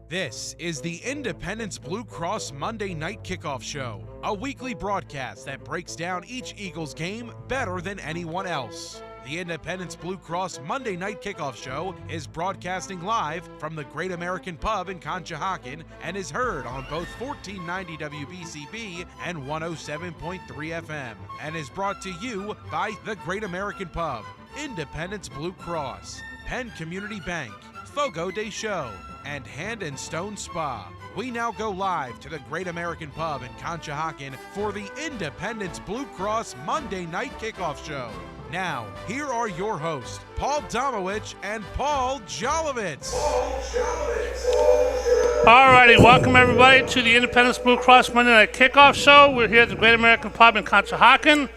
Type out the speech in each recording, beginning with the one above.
This is the Independence Blue Cross Monday Night Kickoff Show, a weekly broadcast that breaks down each Eagles game better than anyone else. The Independence Blue Cross Monday Night Kickoff Show is broadcasting live from the Great American Pub in Conshohocken and is heard on both 1490 WBCB and 107.3 FM, and is brought to you by the Great American Pub, Independence Blue Cross, Penn Community Bank, Fogo de Show, and Hand and Stone Spa. We now go live to the Great American Pub in Conshohocken for the Independence Blue Cross Monday Night Kickoff Show. Now, here are your hosts, Paul Domowitch and Paul Jolovitz. All righty, welcome everybody to the Independence Blue Cross Monday Night Kickoff Show. We're here at the Great American Pub in Conshohocken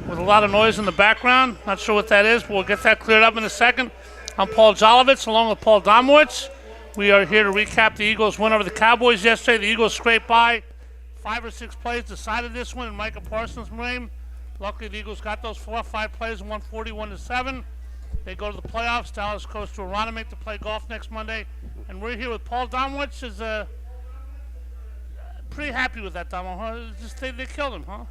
with a lot of noise in the background. Not sure what that is, but we'll get that cleared up in a second. I'm Paul Jolovitz along with Paul Domowitch. We are here to recap the Eagles' win over the Cowboys yesterday. The Eagles scraped by 5 or 6 plays, decided this one in Micah Parsons' game. Luckily, the Eagles got those 4 or 5 plays and won 41-7. They go to the playoffs. Dallas goes to Aronimink to play golf next Monday. And we're here with Paul Domowitch. Is pretty happy with that, Domo, huh? Just they killed him, huh?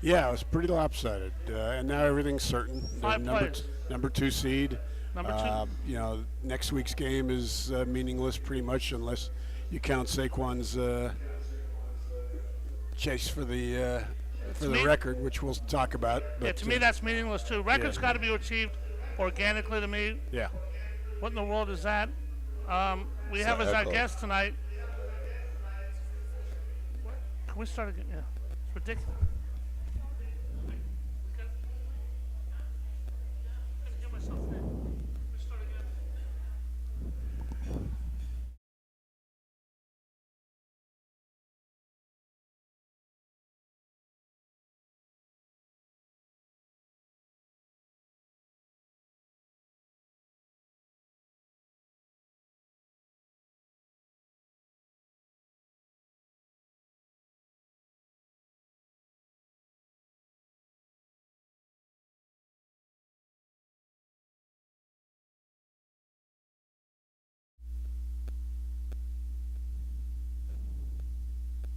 Yeah, it was pretty lopsided. And now everything's certain. 5 plays. Number 2 seed. Number 2. Next week's game is meaningless pretty much unless you count Saquon's chase for the record, which we'll talk about. But, to me that's meaningless too. Records got to be achieved organically to me. Yeah. What in the world is that? We have as our guest tonight. Can we start again? Yeah. It's ridiculous.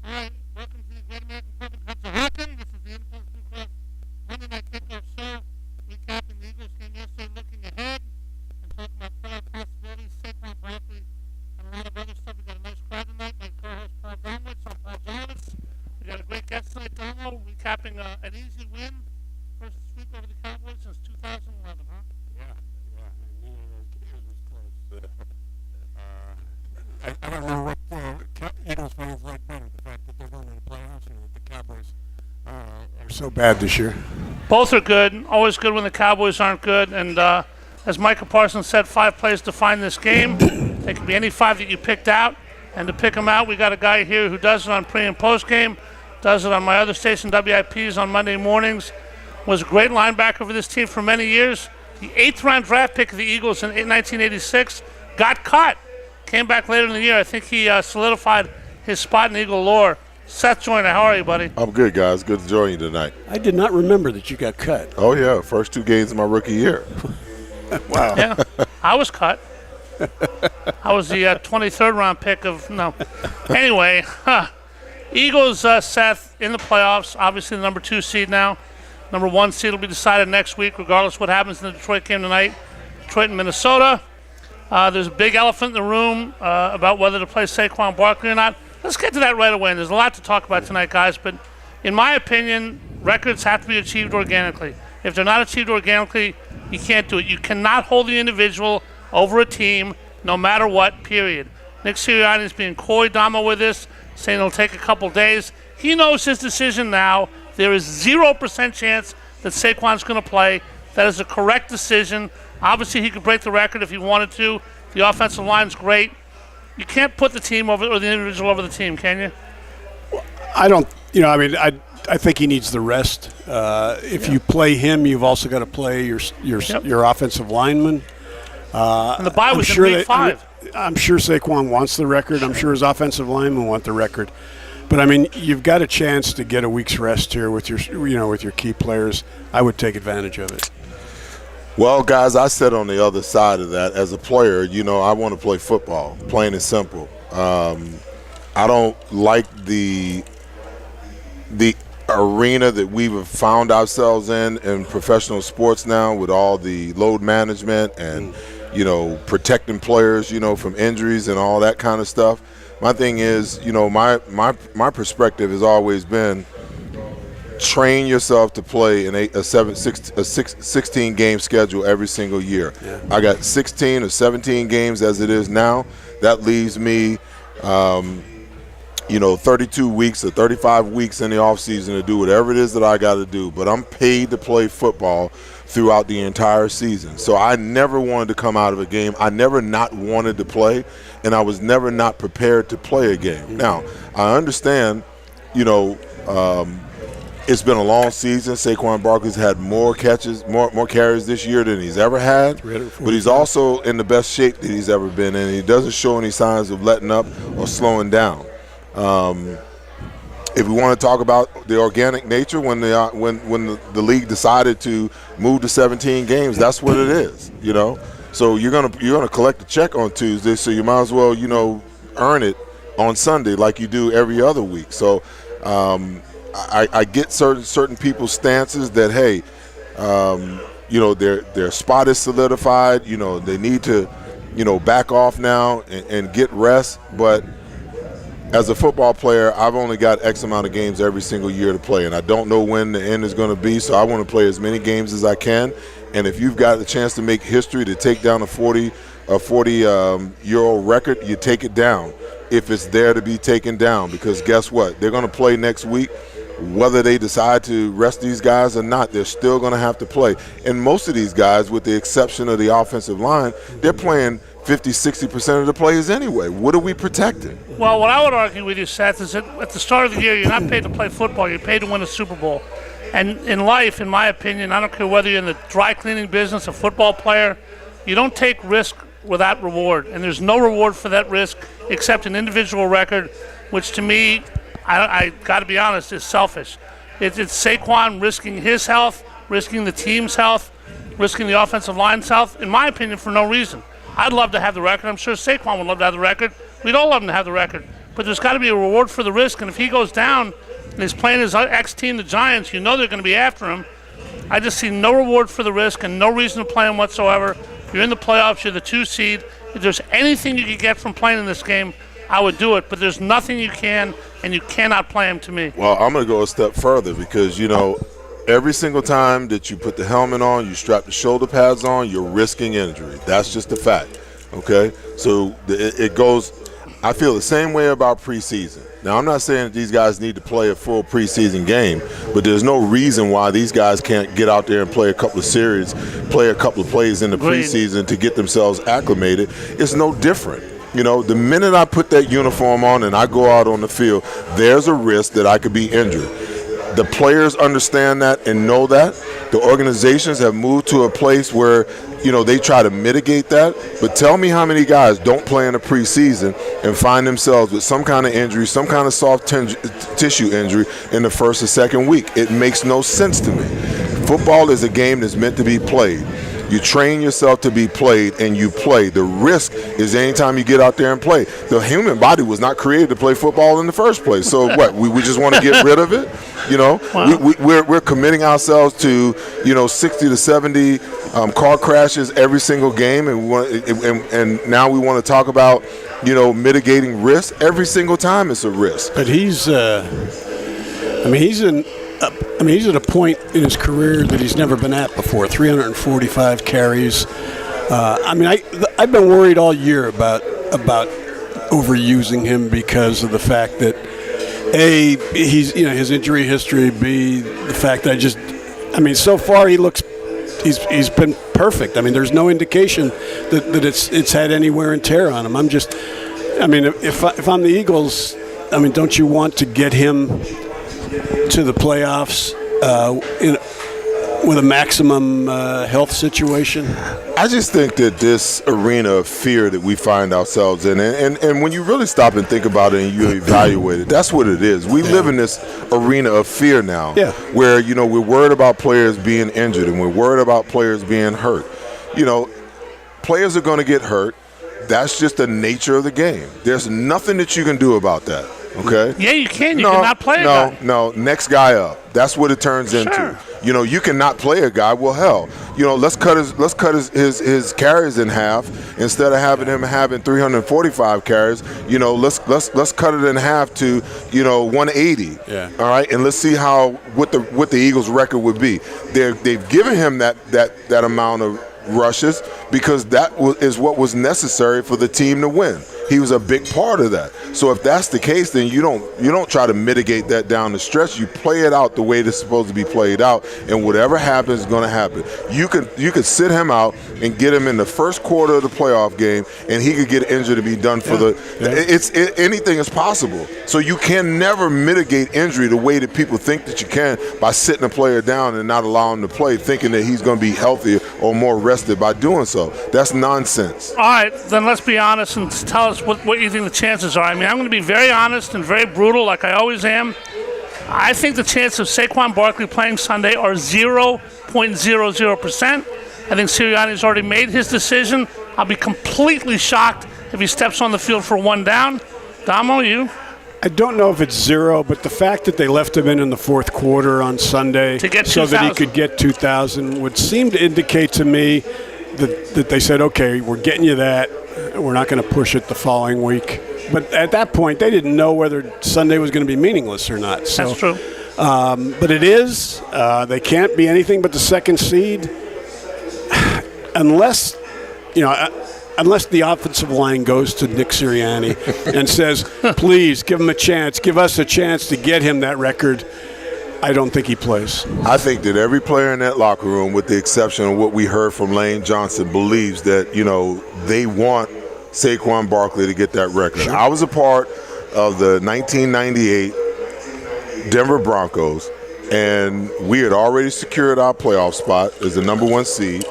All right, welcome to the Great American Pub in Conshohocken. This is the Independence Blue Cross Monday Night Kickoff Show, recapping the Eagles game yesterday, looking ahead, and talking about playoff possibilities, Saquon Barkley, and a lot of other stuff. We got a nice crowd tonight. My co-host Paul Domowitch, I'm Paul Jolovitz. We got a great guest tonight, Domo, recapping an easy win, first sweep over the Cowboys since 2011, huh? Yeah. It was close. I don't know what Eagles fans like better, the fact that they're going to the playoffs or that the Cowboys are so bad this year. Both are good. Always good when the Cowboys aren't good. And as Micah Parsons said, 5 plays define this game. They can be any 5 that you picked out. And to pick them out, we got a guy here who does it on pre- and post-game, does it on my other station, WIPs, on Monday mornings. Was a great linebacker for this team for many years. The 8th-round draft pick of the Eagles in 1986 got cut. Came back later in the year. I think he solidified his spot in Eagle lore. Seth Joyner, how are you, buddy? I'm good, guys. Good to join you tonight. I did not remember that you got cut. Oh, yeah. First 2 games of my rookie year. Wow. Yeah, I was cut. I was the 23rd round pick of, no. Anyway, Eagles, Seth, in the playoffs. Obviously the number 2 seed now. Number 1 seed will be decided next week, regardless what happens in the Detroit game tonight. Detroit and Minnesota. There's a big elephant in the room about whether to play Saquon Barkley or not. Let's get to that right away. And there's a lot to talk about tonight, guys. But in my opinion, records have to be achieved organically. If they're not achieved organically, you can't do it. You cannot hold the individual over a team, no matter what, period. Nick Sirianni is being coy, Dama, with this, saying it'll take a couple days. He knows his decision now. There is 0% chance that Saquon's going to play. That is a correct decision. Obviously, he could break the record if he wanted to. The offensive line's great. You can't put the team over, or the individual over the team, can you? Well, I don't. I think he needs the rest. If you play him, you've also got to play your offensive lineman. And the bye was in week 5. I'm sure Saquon wants the record. I'm sure his offensive linemen want the record. But I mean, you've got a chance to get a week's rest here with your key players. I would take advantage of it. Well, guys, I sit on the other side of that. As a player, I want to play football, plain and simple. I don't like the arena that we've found ourselves in professional sports now, with all the load management and protecting players from injuries and all that kind of stuff. My thing is, my perspective has always been, train yourself to play in a 16 game schedule every single year. Yeah. I got 16 or 17 games as it is now. That leaves me 32 weeks or 35 weeks in the offseason to do whatever it is that I got to do. But I'm paid to play football throughout the entire season. So I never wanted to come out of a game. I never not wanted to play, and I was never not prepared to play a game. Now, I understand, it's been a long season. Saquon Barkley's had more catches, more carries this year than he's ever had. But he's also in the best shape that he's ever been in. He doesn't show any signs of letting up or slowing down. If we want to talk about the organic nature, when the league decided to move to 17 games, that's what it is. So you're gonna collect a check on Tuesday, so you might as well earn it on Sunday like you do every other week. So I get certain people's stances that, hey, their spot is solidified. They need to back off now and get rest, but as a football player, I've only got X amount of games every single year to play, and I don't know when the end is going to be, so I want to play as many games as I can. And if you've got a chance to make history, to take down a 40-year-old record, you take it down if it's there to be taken down, because guess what? They're going to play next week. Whether they decide to rest these guys or not, they're still going to have to play. And most of these guys, with the exception of the offensive line, they're playing 50-60% of the plays anyway. What are we protecting? Well, what I would argue with you, Seth, is that at the start of the year, you're not paid to play football. You're paid to win a Super Bowl. And in life, in my opinion, I don't care whether you're in the dry cleaning business, a football player, you don't take risk without reward. And there's no reward for that risk except an individual record, which to me, I got to be honest, is selfish. It's Saquon risking his health, risking the team's health, risking the offensive line's health, in my opinion, for no reason. I'd love to have the record. I'm sure Saquon would love to have the record. We'd all love him to have the record. But there's got to be a reward for the risk. And if he goes down and he's playing his ex-team, the Giants, they're going to be after him. I just see no reward for the risk and no reason to play him whatsoever. You're in the playoffs. You're the 2 seed. If there's anything you could get from playing in this game, I would do it. But there's nothing you can, and you cannot play him to me. Well, I'm going to go a step further because, every single time that you put the helmet on, you strap the shoulder pads on, you're risking injury. That's just a fact, okay? So it goes – I feel the same way about preseason. Now, I'm not saying that these guys need to play a full preseason game, but there's no reason why these guys can't get out there and play a couple of series, play a couple of plays in the preseason to get themselves acclimated. It's no different. The minute I put that uniform on and I go out on the field, there's a risk that I could be injured. The players understand that and know that. The organizations have moved to a place where, they try to mitigate that. But tell me how many guys don't play in the preseason and find themselves with some kind of injury, some kind of soft tissue injury in the first or second week. It makes no sense to me. Football is a game that's meant to be played. You train yourself to be played, and you play. The risk is anytime you get out there and play. The human body was not created to play football in the first place. So what? We just want to get rid of it? Wow. We're committing ourselves to 60 to 70 car crashes every single game, and now we want to talk about mitigating risk. Every single time it's a risk. But he's at a point in his career that he's never been at before. 345 carries. I've been worried all year about overusing him because of the fact that A, he's his injury history. B, the fact that so far he's been perfect. There's no indication that it's had any wear and tear on him. If I'm the Eagles, don't you want to get him to the playoffs with a maximum health situation? I just think that this arena of fear that we find ourselves in, and when you really stop and think about it and you evaluate it, that's what it is. We live in this arena of fear now, where we're worried about players being injured and we're worried about players being hurt. Players are going to get hurt. That's just the nature of the game. There's nothing that you can do about that, okay? Yeah, you can. You cannot play a guy. No, next guy up. That's what it turns into. You know, you cannot play a guy. Well, hell, you know, let's cut his carries in half instead of having him having 345 carries. You know, let's cut it in half to 180. Yeah. All right, and let's see what the Eagles' record would be. They've given him that amount of rushes because that is what was necessary for the team to win. He was a big part of that. So if that's the case, then you don't try to mitigate that down the stretch. You play it out the way it's supposed to be played out, and whatever happens is going to happen. You could sit him out and get him in the first quarter of the playoff game, and he could get injured to be done for anything is possible. So you can never mitigate injury the way that people think that you can by sitting a player down and not allowing him to play, thinking that he's going to be healthier or more rested by doing so. That's nonsense. All right, then let's be honest and tell us what you think the chances are. I mean, I'm going to be very honest and very brutal like I always am. I think the chances of Saquon Barkley playing Sunday are 0.00%. I think Sirianni's already made his decision. I'll be completely shocked if he steps on the field for one down. Damo, you? I don't know if it's 0, but the fact that they left him in the fourth quarter on Sunday to get so that he could get 2,000 would seem to indicate to me that they said, okay, we're getting you that. We're not going to push it the following week. But at that point, they didn't know whether Sunday was going to be meaningless or not. So, that's true. But it is. They can't be anything but the second seed unless the offensive line goes to Nick Sirianni and says, please give him a chance. Give us a chance to get him that record. I don't think he plays. I think that every player in that locker room, with the exception of what we heard from Lane Johnson, believes that, they want Saquon Barkley to get that record. Sure. I was a part of the 1998 Denver Broncos, and we had already secured our playoff spot as the number 1 seed.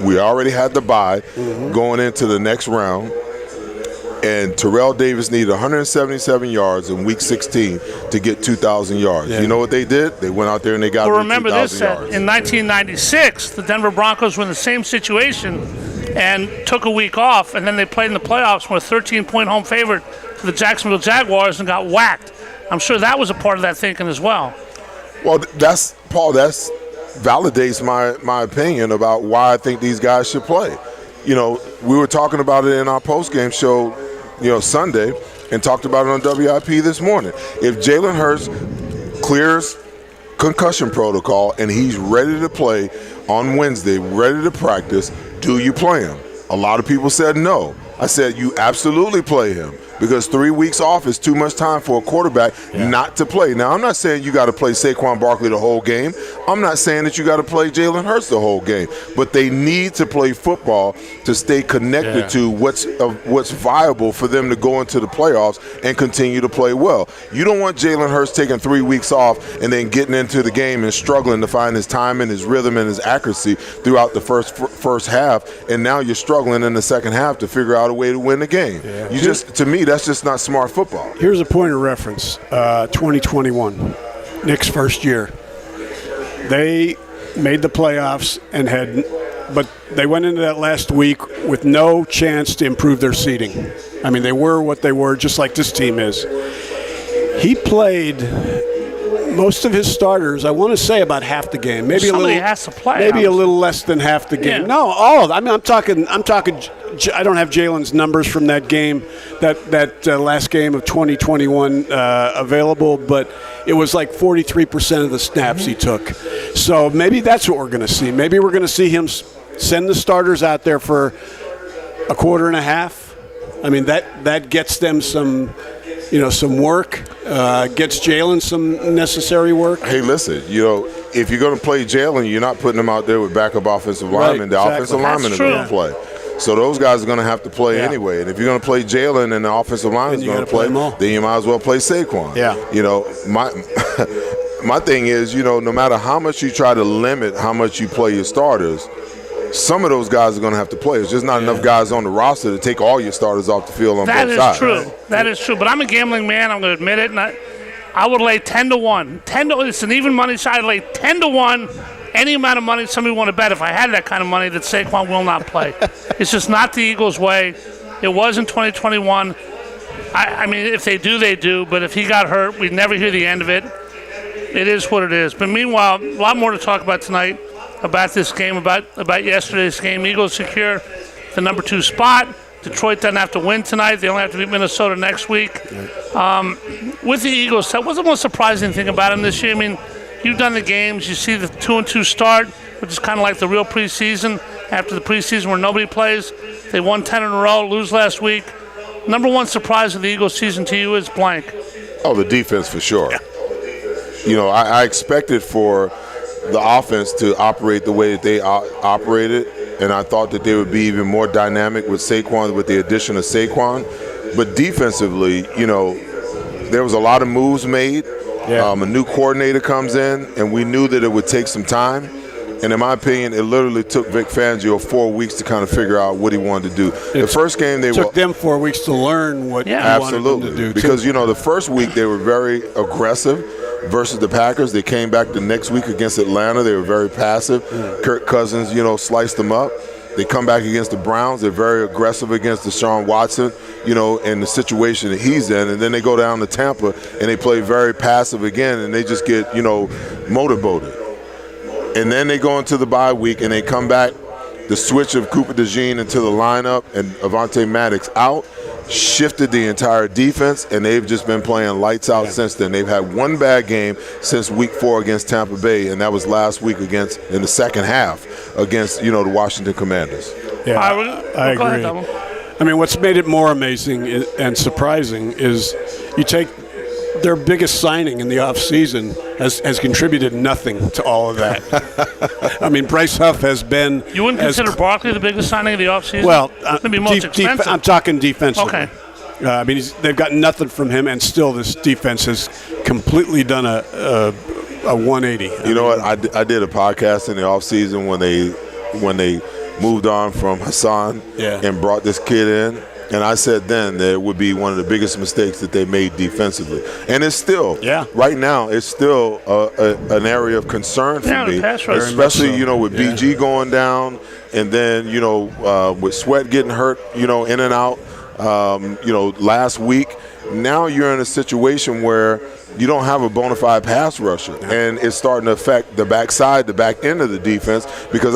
We already had the bye going into the next round. And Terrell Davis needed 177 yards in Week 16 to get 2,000 yards. Yeah. You know what they did? They went out there and they got 2,000 yards. Remember this, in 1996, the Denver Broncos were in the same situation and took a week off, and then they played in the playoffs, were a 13-point home favorite to the Jacksonville Jaguars and got whacked. I'm sure that was a part of that thinking as well. Well, that validates my opinion about why I think these guys should play. We were talking about it in our post-game show, Sunday, and talked about it on WIP this morning. If Jalen Hurts clears concussion protocol and he's ready to play on Wednesday, ready to practice, do you play him? A lot of people said no. I said you absolutely play him because 3 weeks off is too much time for a quarterback not to play. Now, I'm not saying you got to play Saquon Barkley the whole game. I'm not saying that you got to play Jalen Hurts the whole game. But they need to play football to stay connected to what's viable for them to go into the playoffs and continue to play well. You don't want Jalen Hurts taking 3 weeks off and then getting into the game and struggling to find his timing, his rhythm, and his accuracy throughout the first half, and now you're struggling in the second half to figure out a way to win the game. Yeah. To me, that's just not smart football. Here's a point of reference, 2021, Nick's first year. They made the playoffs but they went into that last week with no chance to improve their seeding. I mean, they were what they were, just like this team is. He played most of his starters, I want to say about half the game. Maybe somebody has to play. Maybe a little less than half the game. Yeah. No, all of them. I mean, I'm talking. I don't have Jalen's numbers from that game, that last game of 2021 available, but it was like 43% of the snaps he took. So maybe that's what we're going to see. Maybe we're going to see him send the starters out there for a quarter and a half. I mean, that gets them some work, gets Jalen some necessary work. Hey, listen, if you're going to play Jalen, you're not putting him out there with backup offensive linemen. The offensive linemen are going to play. So those guys are going to have to play anyway. And if you're going to play Jalen and the offensive lineman is going to play, then you might as well play Saquon. Yeah. My thing is, no matter how much you try to limit how much you play your starters, some of those guys are going to have to play. There's just not enough guys on the roster to take all your starters off the field on both sides. That is true. That is true. But I'm a gambling man. I'm going to admit it. And I would lay 10-1. It's an even money side. I'd lay 10-1. Any amount of money somebody want to bet, if I had that kind of money, that Saquon will not play. It's just not the Eagles' way. It was in 2021. I mean, if they do, they do. But if he got hurt, we'd never hear the end of it. It is what it is. But meanwhile, a lot more to talk about tonight, about this game, about yesterday's game. Eagles secure the number 2 spot. Detroit doesn't have to win tonight. They only have to beat Minnesota next week. With the Eagles, what's the most surprising thing about them this year? I mean, you've done the games. You see the 2-2 start, which is kind of like the real preseason. After the preseason where nobody plays, they won 10 in a row, lose last week. Number one surprise of the Eagles season to you is blank. Oh, the defense for sure. Yeah. You know, I expected for the offense to operate the way that they operated, and I thought that they would be even more dynamic with Saquon, with the addition of Saquon. But defensively, you know, there was a lot of moves made. Yeah. A new coordinator comes in, and we knew that it would take some time. And in my opinion, it literally took Vic Fangio 4 weeks to kind of figure out what he wanted to do. The first game they took them 4 weeks to learn what he wanted them to do. Because, you know, the first week they were very aggressive versus the Packers. They came back the next week against Atlanta. They were very passive. Kirk Cousins, you know, sliced them up. They come back against the Browns. They're very aggressive against Deshaun Watson, you know, and the situation that he's in. And then they go down to Tampa and they play very passive again, and they just get, you know, motorboated. And then they go into the bye week and they come back. The switch of Cooper DeJean into the lineup and Avonte Maddox out shifted the entire defense, and they've just been playing lights out since then. They've had one bad game since week 4 against Tampa Bay, and that was last week in the second half against, you know, the Washington Commanders. Yeah, I agree. I mean, what's made it more amazing and surprising is you take their biggest signing in the offseason has contributed nothing to all of that. I mean, Bryce Huff has been. You wouldn't consider Barkley the biggest signing of the offseason? Well, maybe most expensive. I'm talking defensively. Okay. I mean, they've got nothing from him, and still this defense has completely done a 180. You know what? I did a podcast in the offseason when they moved on from Hassan and brought this kid in. And I said then that it would be one of the biggest mistakes that they made defensively. And it's still, right now, it's still an area of concern for me, especially, you know, with BG going down and then, you know, with Sweat getting hurt, you know, in and out, you know, last week. Now you're in a situation where you don't have a bona fide pass rusher, and it's starting to affect the backside, the back end of the defense, because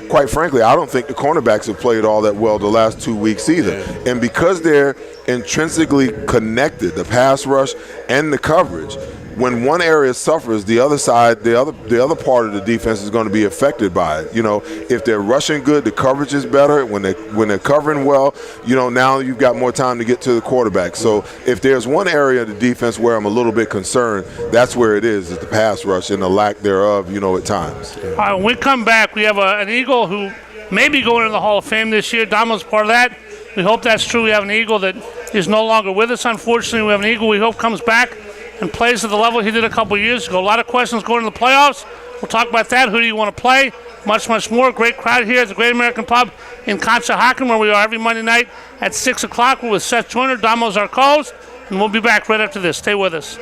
quite frankly, I don't think the cornerbacks have played all that well the last 2 weeks either. And because they're intrinsically connected, the pass rush and the coverage, when one area suffers, the other side, the other part of the defense is going to be affected by it. You know, if they're rushing good, the coverage is better. When they're covering well, you know, now you've got more time to get to the quarterback. So if there's one area of the defense where I'm a little bit concerned, that's where it is the pass rush and the lack thereof, you know, at times. All right, when we come back, we have an Eagle who may be going into the Hall of Fame this year. Damo's part of that. We hope that's true. We have an Eagle that is no longer with us, unfortunately. We have an Eagle we hope comes back and plays at the level he did a couple years ago. A lot of questions going to the playoffs. We'll talk about that. Who do you want to play? Much, much more. Great crowd here at the Great American Pub in Conshohocken, where we are every Monday night at 6 o'clock. We're with Seth Joyner. Damo's our co-host, and we'll be back right after this. Stay with us.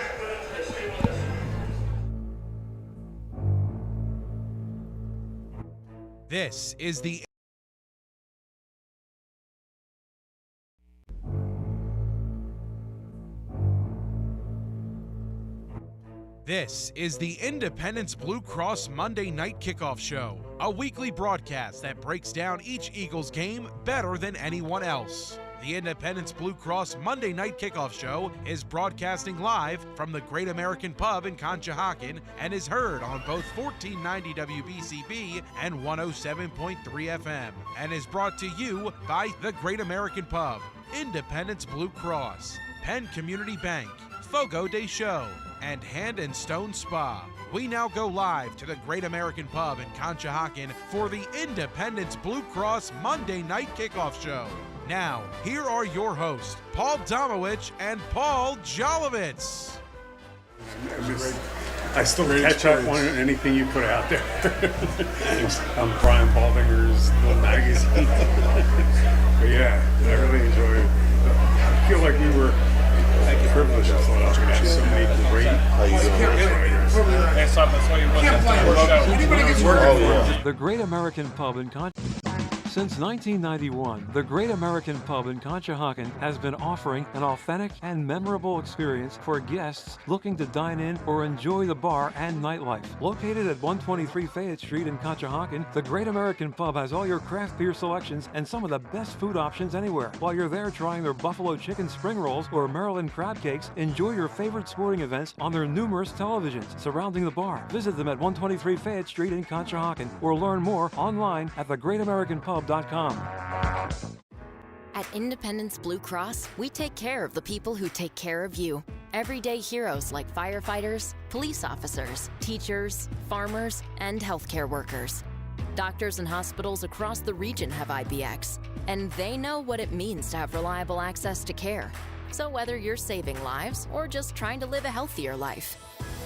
This is the This is the Independence Blue Cross Monday Night Kickoff Show, a weekly broadcast that breaks down each Eagles game better than anyone else. The Independence Blue Cross Monday Night Kickoff Show is broadcasting live from the Great American Pub in Conshohocken and is heard on both 1490 WBCB and 107.3 FM, and is brought to you by the Great American Pub, Independence Blue Cross, Penn Community Bank, Fogo de Show, and Hand and Stone Spa. We now go live to the Great American Pub in Conshohocken for the Independence Blue Cross Monday Night Kickoff Show. Now, here are your hosts, Paul Domowitch and Paul Jolovitz. I still catch up on anything you put out there. I'm Brian Balvinger's little magazine. But yeah, I really enjoy it. I feel like we were privileged to have so many great The Great American Pub in Since 1991, the Great American Pub in Conshohocken has been offering an authentic and memorable experience for guests looking to dine in or enjoy the bar and nightlife. Located at 123 Fayette Street in Conshohocken, the Great American Pub has all your craft beer selections and some of the best food options anywhere. While you're there trying their buffalo chicken spring rolls or Maryland crab cakes, enjoy your favorite sporting events on their numerous televisions surrounding the bar. Visit them at 123 Fayette Street in Conshohocken or learn more online at thegreatamericanpub.com. At Independence Blue Cross, we take care of the people who take care of you. Everyday heroes like firefighters, police officers, teachers, farmers, and healthcare workers. Doctors and hospitals across the region have IBX, and they know what it means to have reliable access to care. So whether you're saving lives or just trying to live a healthier life,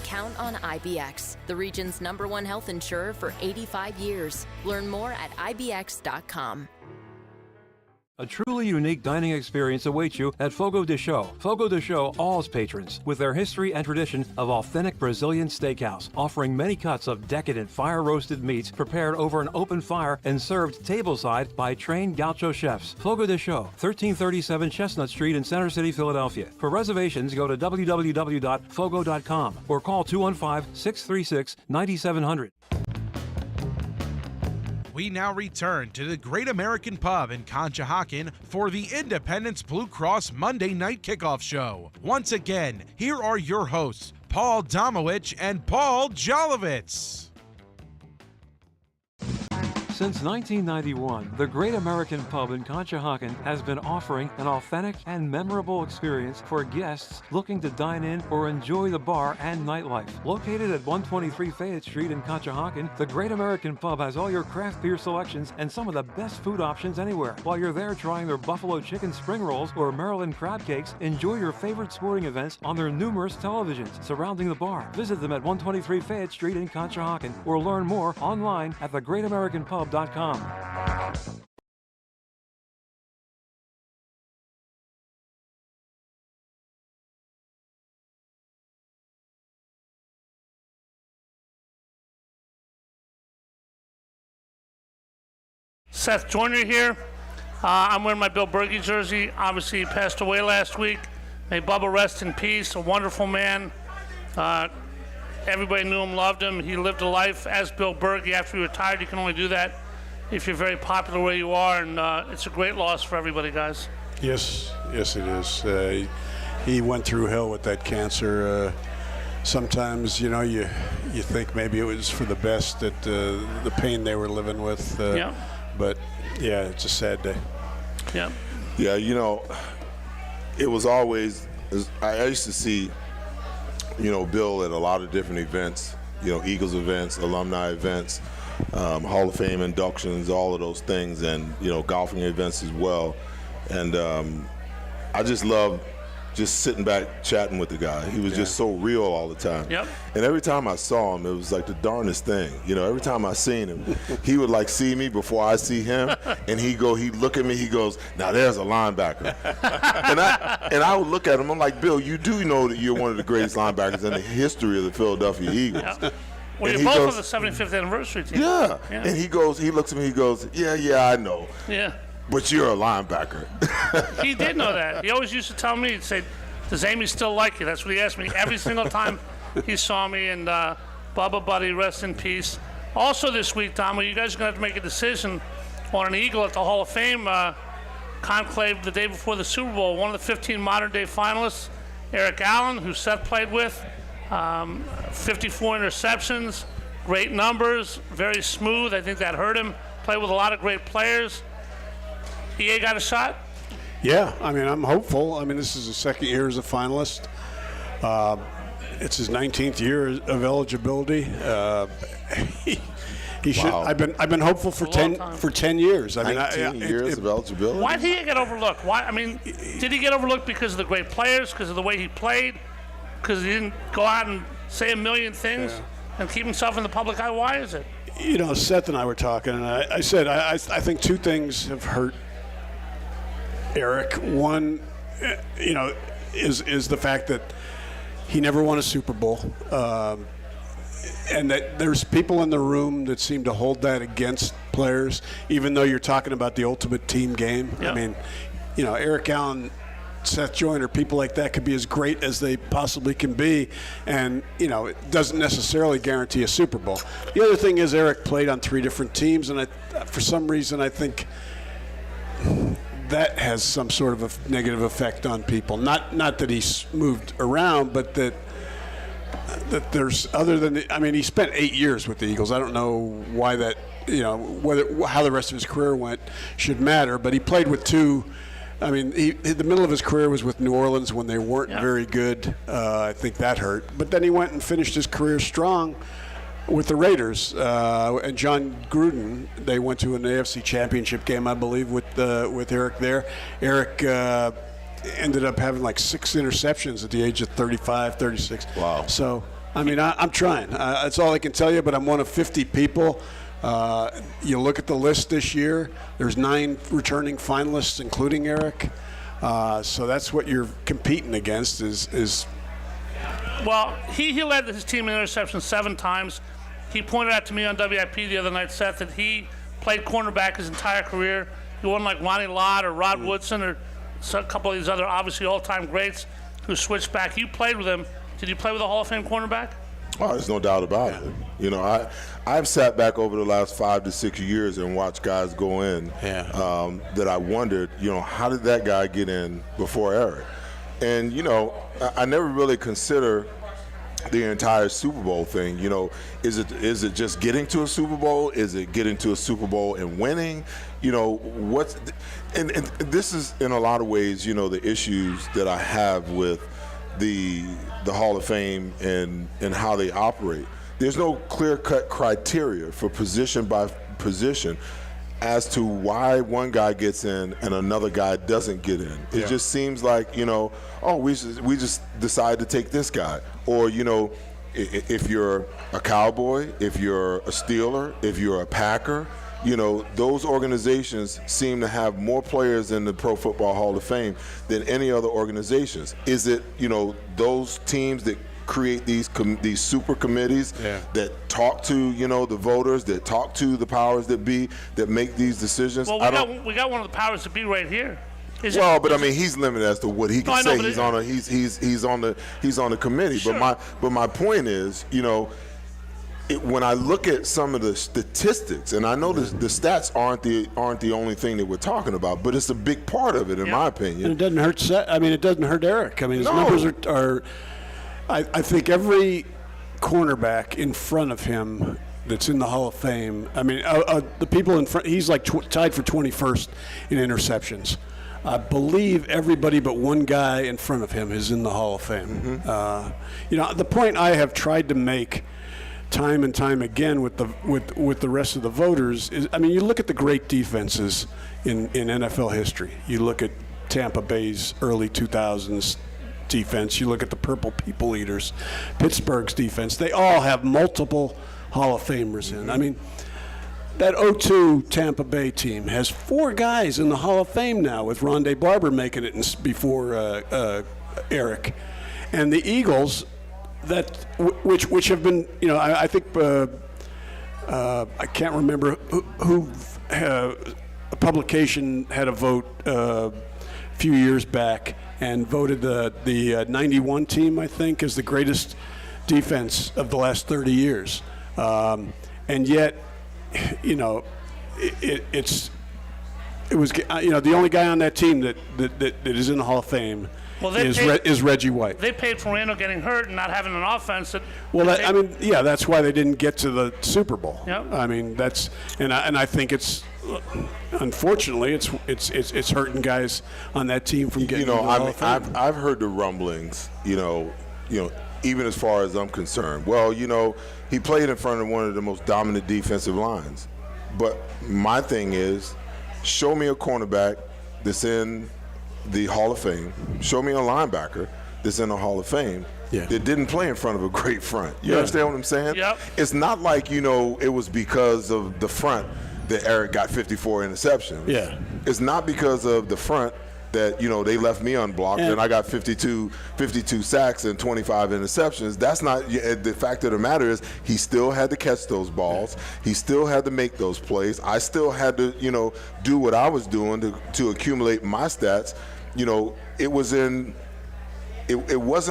count on IBX, the region's #1 health insurer for 85 years. Learn more at IBX.com. A truly unique dining experience awaits you at Fogo de Chão. Fogo de Chão awes patrons with their history and tradition of authentic Brazilian steakhouse, offering many cuts of decadent fire-roasted meats prepared over an open fire and served tableside by trained gaucho chefs. Fogo de Chão, 1337 Chestnut Street in Center City, Philadelphia. For reservations, go to www.fogo.com or call 215-636-9700. We now return to the Great American Pub in Conshohocken for the Independence Blue Cross Monday Night Kickoff Show. Once again, here are your hosts, Paul Domowitch and Paul Jolovitz. Since 1991, the Great American Pub in Conshohocken has been offering an authentic and memorable experience for guests looking to dine in or enjoy the bar and nightlife. Located at 123 Fayette Street in Conshohocken, the Great American Pub has all your craft beer selections and some of the best food options anywhere. While you're there trying their buffalo chicken spring rolls or Maryland crab cakes, enjoy your favorite sporting events on their numerous televisions surrounding the bar. Visit them at 123 Fayette Street in Conshohocken or learn more online at thegreatamericanpub.com. Seth Joyner here. I'm wearing my Bill Berge jersey. Obviously, he passed away last week. May Bubba rest in peace. A wonderful man. Everybody knew him, loved him. He lived a life as Bill Berge. After he retired, you can only do that if you're very popular where you are, and it's a great loss for everybody, guys. Yes, it is. He went through hell with that cancer. Sometimes, you think maybe it was for the best, that the pain they were living with. Yeah. But, yeah, it's a sad day. Yeah. Yeah, it was always, I used to see, Bill at a lot of different events, Eagles events, alumni events, Hall of Fame inductions, all of those things, and, golfing events as well. And I just love just sitting back chatting with the guy. He was just so real all the time. Yep. And every time I saw him, it was like the darndest thing. Every time I seen him, he would see me before I see him, and he'd look at me, he goes, "Now there's a linebacker." and I would look at him, I'm like, "Bill, you do know that you're one of the greatest linebackers in the history of the Philadelphia Eagles." Yep. Well, you're both on the 75th anniversary team. Yeah. And he looks at me, he goes, yeah, I know. Yeah. But you're a linebacker. He did know that. He always used to tell me, he'd say, "Does Amy still like you?" That's what he asked me every single time he saw me. And Bubba, buddy, rest in peace. Also this week, Tom, you guys are going to have to make a decision on an Eagle at the Hall of Fame conclave the day before the Super Bowl. One of the 15 modern-day finalists, Eric Allen, who Seth played with, 54 interceptions, great numbers, very smooth. I think that hurt him. Played with a lot of great players. EA got a shot? Yeah, I'm hopeful. This is his second year as a finalist. It's his 19th year of eligibility. He should. Wow. I've been hopeful for 10 years. 19 years of eligibility. Why did he get overlooked? Did he get overlooked because of the great players, because of the way he played, because he didn't go out and say a million things and keep himself in the public eye? Why is it? Seth and I were talking, and I said I think two things have hurt Eric. One, is the fact that he never won a Super Bowl. and that there's people in the room that seem to hold that against players, even though you're talking about the ultimate team game. Yep. I mean, Eric Allen, Seth Joyner, people like that could be as great as they possibly can be, and it doesn't necessarily guarantee a Super Bowl. The other thing is Eric played on 3 different teams, and for some reason I think that has some sort of a negative effect on people. Not that he's moved around, but that there's other than he spent 8 years with the Eagles. I don't know why that how the rest of his career went should matter, but he played with 2. I mean, the middle of his career was with New Orleans when they weren't very good. I think that hurt. But then he went and finished his career strong with the Raiders. And John Gruden, they went to an AFC Championship game, I believe, with Eric there. Eric ended up having like 6 interceptions at the age of 35, 36. Wow. So, I'm trying. That's all I can tell you, but I'm one of 50 people. You look at the list this year, there's 9 returning finalists, including Eric. So that's what you're competing against is Well, he led his team in interceptions 7 times. He pointed out to me on WIP the other night, Seth, that he played cornerback his entire career. He wasn't like Ronnie Lott or Rod Woodson or a couple of these other obviously all-time greats who switched back. You played with him. Did you play with a Hall of Fame cornerback? Oh, there's no doubt about it. I've sat back over the last 5 to 6 years and watched guys go in that I wondered, how did that guy get in before Eric? And, I never really consider the entire Super Bowl thing. Is it just getting to a Super Bowl? Is it getting to a Super Bowl and winning? And this is in a lot of ways, the issues that I have with the Hall of Fame and how they operate. There's no clear-cut criteria for position by position as to why one guy gets in and another guy doesn't get in. It just seems like, we just decide to take this guy. Or, if you're a Cowboy, if you're a Steeler, if you're a Packer, those organizations seem to have more players in the Pro Football Hall of Fame than any other organizations. Is it, those teams that create these super committees that talk to, the voters, that talk to the powers that be, that make these decisions? Well, we got one of the powers that be right here. He's limited as to what he can say. He's on the committee. Sure. But my point is, when I look at some of the statistics, and I know the stats aren't the only thing that we're talking about, but it's a big part of it, in my opinion. And it doesn't hurt it doesn't hurt Eric. His numbers are I think every cornerback in front of him that's in the Hall of Fame, the people in front, he's like tied for 21st in interceptions. I believe everybody but one guy in front of him is in the Hall of Fame. The point I have tried to make time and time again with the rest of the voters is, you look at the great defenses in NFL history. You look at Tampa Bay's early 2000s defense. You look at the Purple People Eaters, Pittsburgh's defense. They all have multiple Hall of Famers in. That 0-2 Tampa Bay team has 4 guys in the Hall of Fame now, with Rondé Barber making it before Eric. And the Eagles, which have been, I think I can't remember who a publication had a vote a few years back and voted the 91 team, I think, as the greatest defense of the last 30 years. And yet, it was the only guy on that team that is in the Hall of Fame is Reggie White. They paid for Randall getting hurt and not having an offense. That's why they didn't get to the Super Bowl. Yep. I think it's unfortunately it's hurting guys on that team from getting. I've heard the rumblings. Even as far as I'm concerned. Well, he played in front of one of the most dominant defensive lines. But my thing is, show me a cornerback that's in the Hall of Fame. Show me a linebacker that's in the Hall of Fame that didn't play in front of a great front. You understand what I'm saying? Yep. It's not like, it was because of the front that Eric got 54 interceptions. Yeah. It's not because of the front that, they left me unblocked and I got 52 sacks and 25 interceptions. That's not the fact of the matter is he still had to catch those balls. He still had to make those plays. I still had to, do what I was doing to accumulate my stats. It wasn't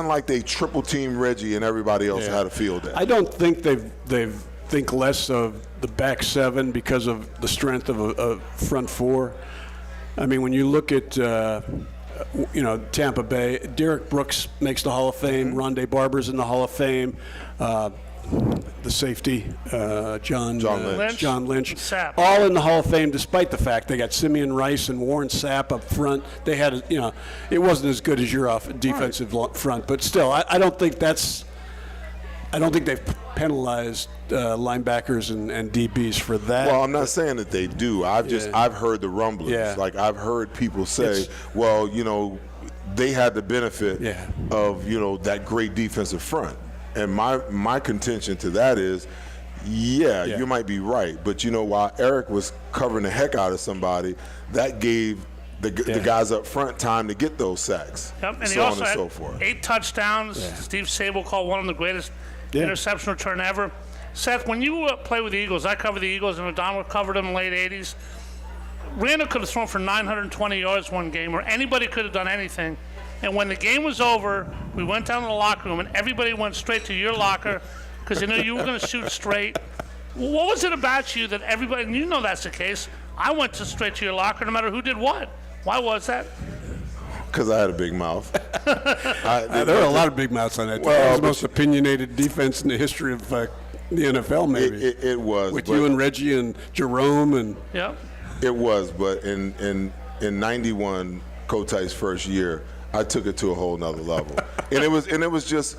like they triple team Reggie and everybody else had a field day. I don't think they've think less of the back seven because of the strength of a front four. I mean, when you look at, Tampa Bay, Derek Brooks makes the Hall of Fame. Rondé Barber's in the Hall of Fame. The safety, John Lynch. Sapp. All in the Hall of Fame, despite the fact they got Simeon Rice and Warren Sapp up front. They had, it wasn't as good as your defensive front, but still, I don't think they've penalized linebackers and DBs for that. Well, I'm not saying that they do. I've heard the rumblings. Yeah. Like I've heard people say, they had the benefit of that great defensive front. And my contention to that is, you might be right, but while Eric was covering the heck out of somebody, that gave the guys up front time to get those sacks. Yep, and so he also on and had so forth. 8 touchdowns. Yeah. Steve Sable called one of the greatest interception return ever. Seth, when you play with the Eagles, I covered the Eagles, and O'Donnell covered them in the late 80s. Randall could have thrown for 920 yards one game, or anybody could have done anything. And when the game was over, we went down to the locker room, and everybody went straight to your locker because they knew you were going to shoot straight. What was it about you that everybody, and you know that's the case, I went straight to your locker no matter who did what. Why was that? Because I had a big mouth. There were a lot of big mouths on that team. It was the most opinioned defense in the history of the NFL, maybe. It was. With you and Reggie and Jerome. And it was, but in 91, Kotai's first year, I took it to a whole nother level. and it was just,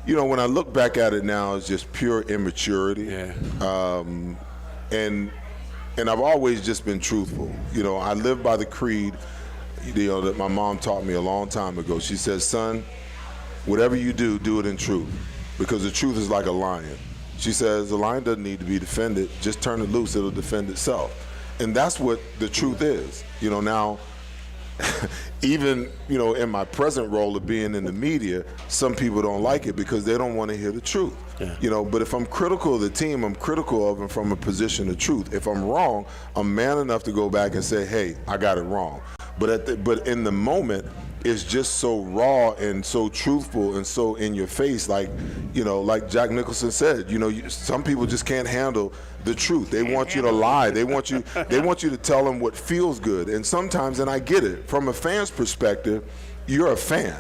when I look back at it now, it's just pure immaturity. Yeah. And I've always just been truthful. I live by the creed that my mom taught me a long time ago. She says, son, whatever you do, do it in truth, because the truth is like a lion. She says the lion doesn't need to be defended. Just turn it loose, it'll defend itself. And that's what the truth is. Now, even, in my present role of being in the media, some people don't like it because they don't want to hear the truth. Yeah. But if I'm critical of the team, I'm critical of them from a position of truth. If I'm wrong, I'm man enough to go back and say, hey, I got it wrong. But in the moment, it's just so raw and so truthful and so in your face, like Jack Nicholson said, some people just can't handle the truth. They want you to lie. They want you to tell them what feels good. And sometimes, and I get it, from a fan's perspective, you're a fan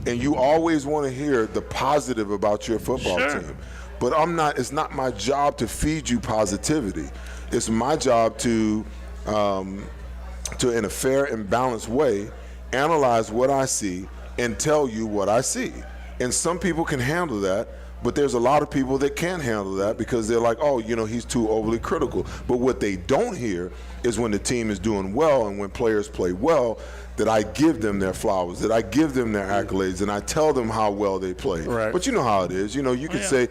and you always want to hear the positive about your football team. But it's not my job to feed you positivity. It's my job to in a fair and balanced way, analyze what I see and tell you what I see. And some people can handle that, but there's a lot of people that can't handle that because they're like, he's too overly critical. But what they don't hear is when the team is doing well and when players play well, that I give them their flowers, that I give them their accolades, and I tell them how well they play. Right. But you know how it is. You could say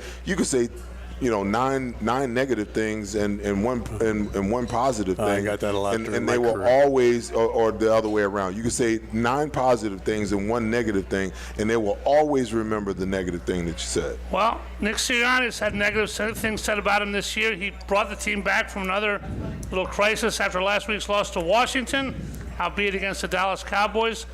9 negative things and one positive thing. I got that a lot. And they will always, or the other way around. You could say 9 positive things and 1 negative thing, and they will always remember the negative thing that you said. Well, Nick Sirianni's had negative things said about him this year. He brought the team back from another little crisis after last week's loss to Washington, albeit against the Dallas Cowboys.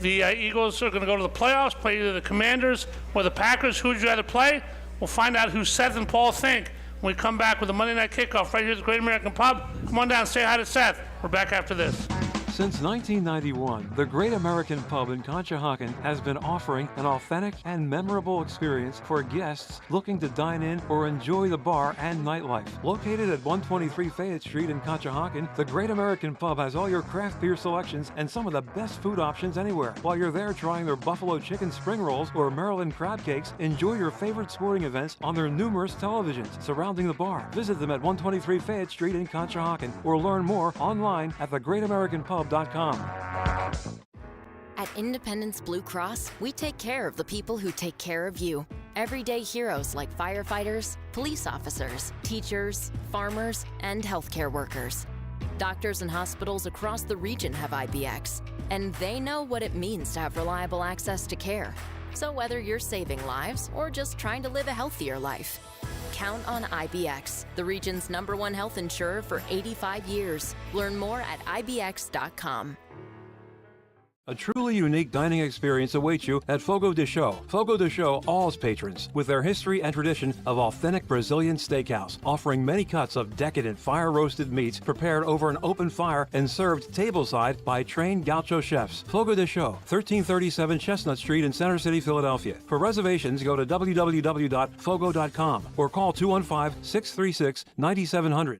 The Eagles are going to go to the playoffs, play either the Commanders or the Packers. Who would you rather play? We'll find out who Seth and Paul think when we come back with the Monday Night Kickoff right here at the Great American Pub. Come on down, say hi to Seth. We're back after this. Since 1991, the Great American Pub in Conshohocken has been offering an authentic and memorable experience for guests looking to dine in or enjoy the bar and nightlife. Located at 123 Fayette Street in Conshohocken, the Great American Pub has all your craft beer selections and some of the best food options anywhere. While you're there trying their buffalo chicken spring rolls or Maryland crab cakes, enjoy your favorite sporting events on their numerous televisions surrounding the bar. Visit them at 123 Fayette Street in Conshohocken or learn more online at thegreatamericanpub.com. At Independence Blue Cross, we take care of the people who take care of you. Everyday heroes like firefighters, police officers, teachers, farmers, and healthcare workers. Doctors and hospitals across the region have IBX, and they know what it means to have reliable access to care. So whether you're saving lives or just trying to live a healthier life, count on IBX, the region's #1 health insurer for 85 years. Learn more at IBX.com. A truly unique dining experience awaits you at Fogo de Chão. Fogo de Chão awes patrons with their history and tradition of authentic Brazilian steakhouse, offering many cuts of decadent fire-roasted meats prepared over an open fire and served tableside by trained gaucho chefs. Fogo de Chão, 1337 Chestnut Street in Center City, Philadelphia. For reservations, go to www.fogo.com or call 215-636-9700.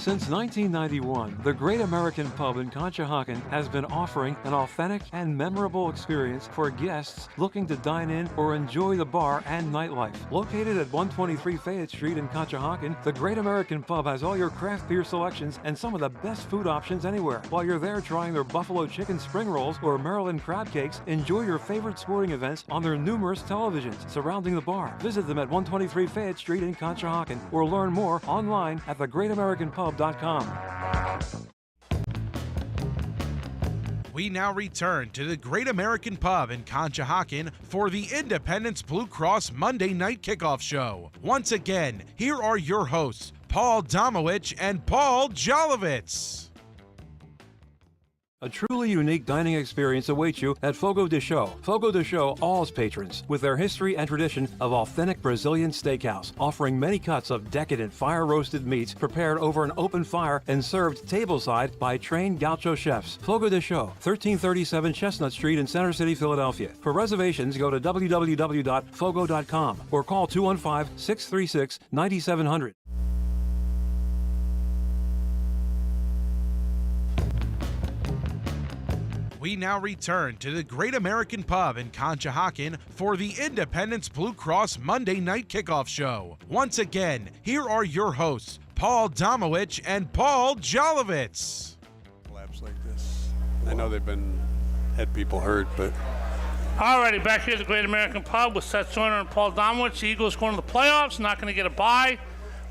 Since 1991, the Great American Pub in Conshohocken has been offering an authentic and memorable experience for guests looking to dine in or enjoy the bar and nightlife. Located at 123 Fayette Street in Conshohocken, the Great American Pub has all your craft beer selections and some of the best food options anywhere. While you're there trying their buffalo chicken spring rolls or Maryland crab cakes, enjoy your favorite sporting events on their numerous televisions surrounding the bar. Visit them at 123 Fayette Street in Conshohocken or learn more online at thegreatamericanpub.com. We now return to the Great American Pub in Conshohocken for the Independence Blue Cross Monday Night Kickoff Show. Once again, here are your hosts, Paul Domowitch and Paul Jolovitz. A truly unique dining experience awaits you at Fogo de Chão. Fogo de Chão awes patrons with their history and tradition of authentic Brazilian steakhouse, offering many cuts of decadent fire-roasted meats prepared over an open fire and served tableside by trained gaucho chefs. Fogo de Chão, 1337 Chestnut Street in Center City, Philadelphia. For reservations, go to www.fogo.com or call 215-636-9700. We now return to the Great American Pub in Conshohocken for the Independence Blue Cross Monday Night Kickoff Show. Once again, here are your hosts, Paul Domowitch and Paul Jolovitz. Collapse like this. I know they've had people hurt, but Alrighty, back here at the Great American Pub with Seth Joyner and Paul Domowitch. The Eagles going to the playoffs, not going to get a bye.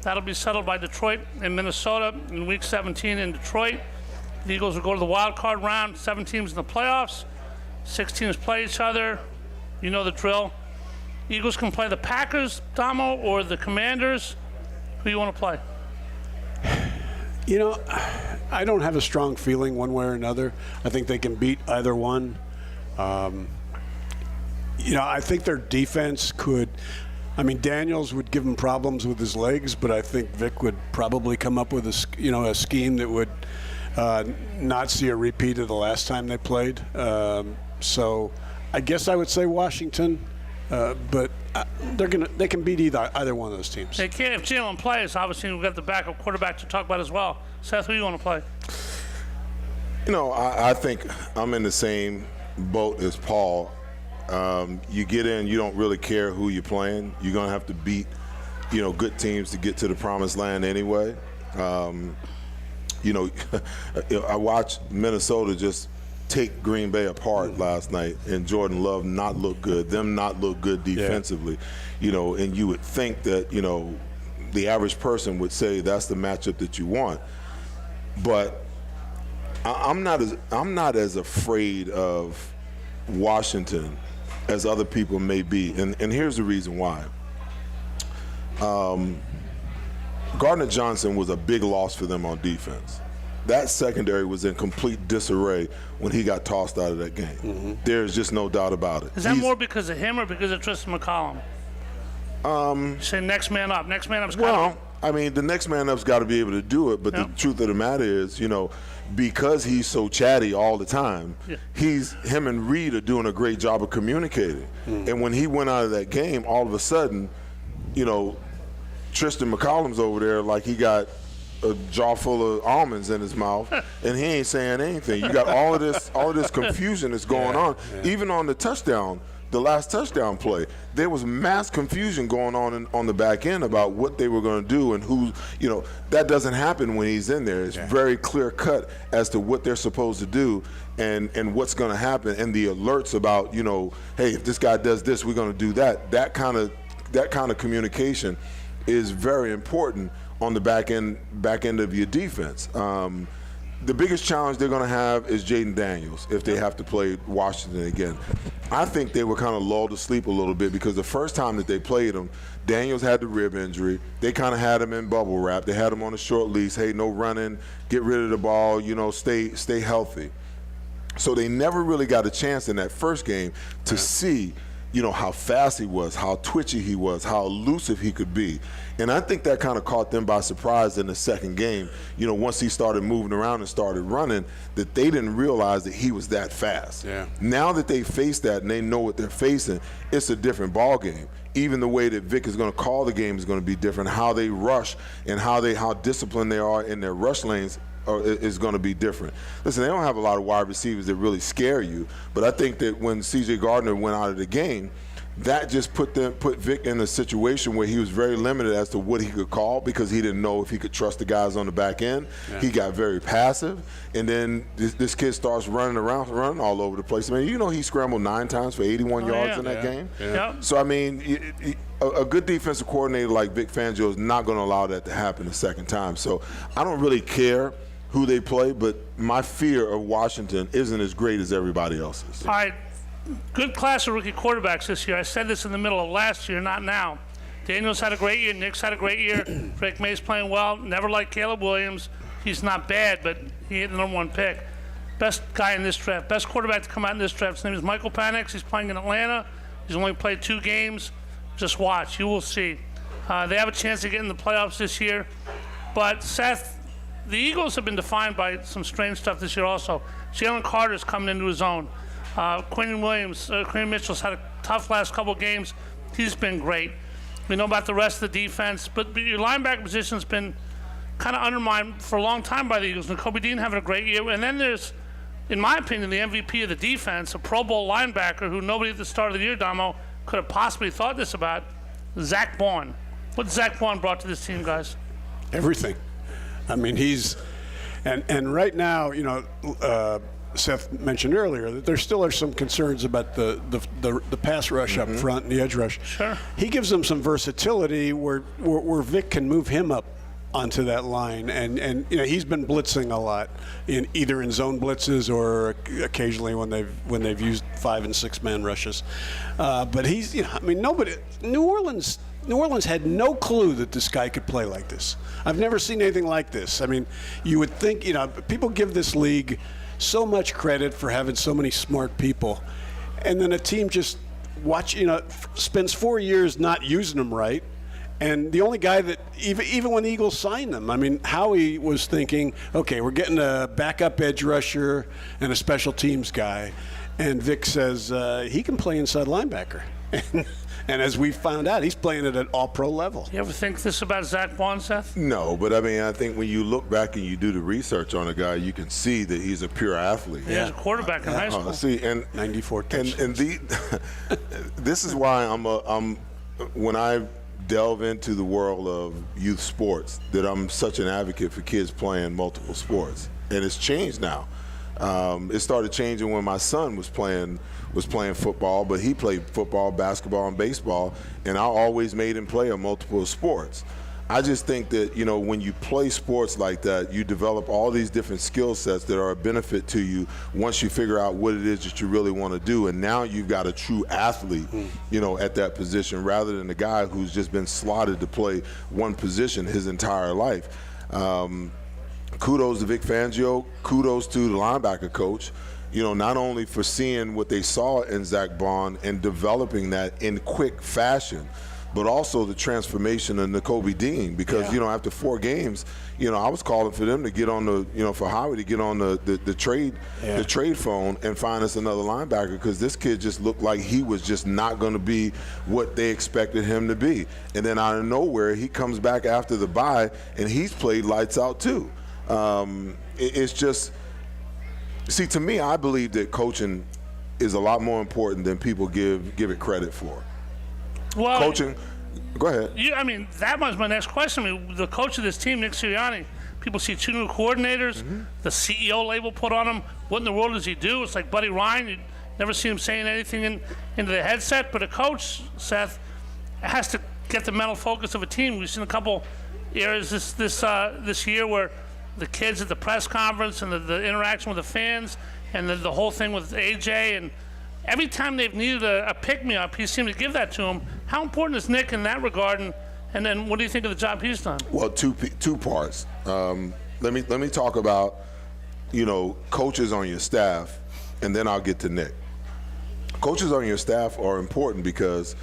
That'll be settled by Detroit and Minnesota in Week 17 in Detroit. The Eagles will go to the wild card round, 7 teams in the playoffs, 6 teams play each other. You know the drill. Eagles can play the Packers, Domo, or the Commanders. Who you want to play? you know, I don't have a strong feeling one way or another. I think they can beat either one. You know, I think their defense could. I mean, Daniels would give him problems with his legs, but I think Vic would probably come up with a scheme that would not see a repeat of the last time they played. So I guess I would say Washington, but they can beat either one of those teams. They can't if Jalen plays. Obviously, we've got the backup quarterback to talk about as well. Seth, who do you want to play? You know, I think I'm in the same boat as Paul. You get in, you don't really care who you're playing. You're going to have to beat, good teams to get to the promised land anyway. I watched Minnesota just take Green Bay apart last night, and Jordan Love not look good, them not look good defensively, and you would think that, the average person would say that's the matchup that you want. But I'm not as afraid of Washington as other people may be, and here's the reason why. Gardner Johnson was a big loss for them on defense. That secondary was in complete disarray when he got tossed out of that game. Mm-hmm. There's just no doubt about it. Is that more because of him or because of Tristan McCollum? You say next man up. Next man up's well, I mean, the next man up's got to be able to do it, but the truth of the matter is, because he's so chatty all the time, him and Reed are doing a great job of communicating. And when he went out of that game, all of a sudden, Tristan McCollum's over there like he got a jar full of almonds in his mouth, and he ain't saying anything. You got all of this confusion that's going on. Even on the last touchdown play, there was mass confusion going on the back end about what they were going to do and who, that doesn't happen when he's in there. It's very clear cut as to what they're supposed to do and what's going to happen, and the alerts about, hey, if this guy does this, we're going to do that. That kind of communication is very important on the back end of your defense. the biggest challenge they're going to have is Jaden Daniels if they have to play Washington again. I think they were kind of lulled to sleep a little bit because the first time that they played him, Daniels had the rib injury. They kind of had him in bubble wrap. They had him on a short leash. Hey, no running, get rid of the ball, stay healthy. So they never really got a chance in that first game to see, how fast he was, how twitchy he was, how elusive he could be. And I think that kind of caught them by surprise in the second game. Once he started moving around and started running, that they didn't realize that he was that fast. Yeah. Now that they face that and they know what they're facing, it's a different ball game. Even the way that Vic is going to call the game is going to be different. How they rush and how disciplined they are in their rush lanes is going to be different. Listen, they don't have a lot of wide receivers that really scare you, but I think that when C.J. Gardner went out of the game, that just put Vic in a situation where he was very limited as to what he could call because he didn't know if he could trust the guys on the back end. Yeah. He got very passive, and then this kid starts running all over the place. I mean, he scrambled 9 times for 81 yards in that game. Yeah. So, I mean, a good defensive coordinator like Vic Fangio is not going to allow that to happen a second time. So I don't really care who they play, but my fear of Washington isn't as great as everybody else's. All right, good class of rookie quarterbacks this year. I said this in the middle of last year, not now. Daniels had a great year. Nick's had a great year. Drake May's playing well. Never liked Caleb Williams. He's not bad, but he ain't the #1 pick. Best guy in this draft, best quarterback to come out in this draft. His name is Michael Penix. He's playing in Atlanta. He's only played 2 games. Just watch. You will see. They have a chance to get in the playoffs this year. But, Seth, the Eagles have been defined by some strange stuff this year also. Jalen Carter's coming into his own. Quinn Mitchell's had a tough last couple of games. He's been great. We know about the rest of the defense, but your linebacker position's been kind of undermined for a long time by the Eagles. And Kobe Dean having a great year. And then there's, in my opinion, the MVP of the defense, a Pro Bowl linebacker who nobody at the start of the year, Damo, could have possibly thought this about, Zach Bond. What Zach Bond brought to this team, guys? Everything. I mean, he's and right now, Seth mentioned earlier that there still are some concerns about the pass rush up front and the edge rush. Sure. He gives them some versatility where Vic can move him up onto that line, and he's been blitzing a lot either in zone blitzes or occasionally when they've used 5- and 6-man rushes. But he's New Orleans had no clue that this guy could play like this. I've never seen anything like this. I mean, you would think, people give this league so much credit for having so many smart people, and then a team just spends 4 years not using them right. And the only guy that, even when the Eagles signed them, I mean, Howie was thinking, okay, we're getting a backup edge rusher and a special teams guy. And Vic says he can play inside linebacker. And as we found out, he's playing at an all-pro level. You ever think this about Zach Bond, Seth? No, but I mean, I think when you look back and you do the research on a guy, you can see that he's a pure athlete. He was a quarterback in high school. See, and 94 touchdowns. And this is why when I delve into the world of youth sports, that I'm such an advocate for kids playing multiple sports. And it's changed now. It started changing when my son was playing football, but he played football, basketball, and baseball, and I always made him play a multiple sports. I just think that, when you play sports like that, you develop all these different skill sets that are a benefit to you once you figure out what it is that you really want to do. And now you've got a true athlete, at that position, rather than a guy who's just been slotted to play one position his entire life. Kudos to Vic Fangio. Kudos to the linebacker coach. Not only for seeing what they saw in Zach Bond and developing that in quick fashion, but also the transformation of Nakobe Dean, because after 4 games, I was calling for them to get on for Howie to get on the trade phone and find us another linebacker, because this kid just looked like he was just not going to be what they expected him to be. And then out of nowhere, he comes back after the bye and he's played lights out too. It's just, see, to me, I believe that coaching is a lot more important than people give it credit for. Well, coaching, go ahead. That was my next question. The coach of this team, Nick Sirianni, people see 2 new coordinators, the CEO label put on him. What in the world does he do? It's like Buddy Ryan. You never see him saying anything into the headset. But a coach, Seth, has to get the mental focus of a team. We've seen a couple areas this year where the kids at the press conference and the interaction with the fans and the whole thing with AJ. And every time they've needed a pick-me-up, he seemed to give that to him. How important is Nick in that regard? And then what do you think of the job he's done? Well, two parts. Let me talk about, coaches on your staff, and then I'll get to Nick. Coaches on your staff are important because,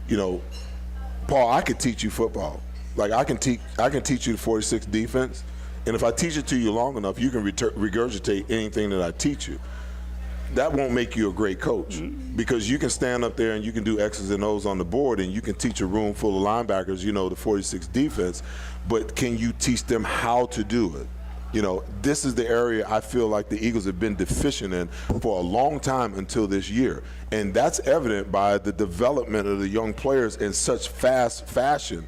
Paul, I could teach you football. Like I can teach you the 46 defense, and if I teach it to you long enough, you can regurgitate anything that I teach you. That won't make you a great coach because you can stand up there and you can do X's and O's on the board and you can teach a room full of linebackers, the 46 defense, but can you teach them how to do it? This is the area I feel like the Eagles have been deficient in for a long time until this year. And that's evident by the development of the young players in such fast fashion.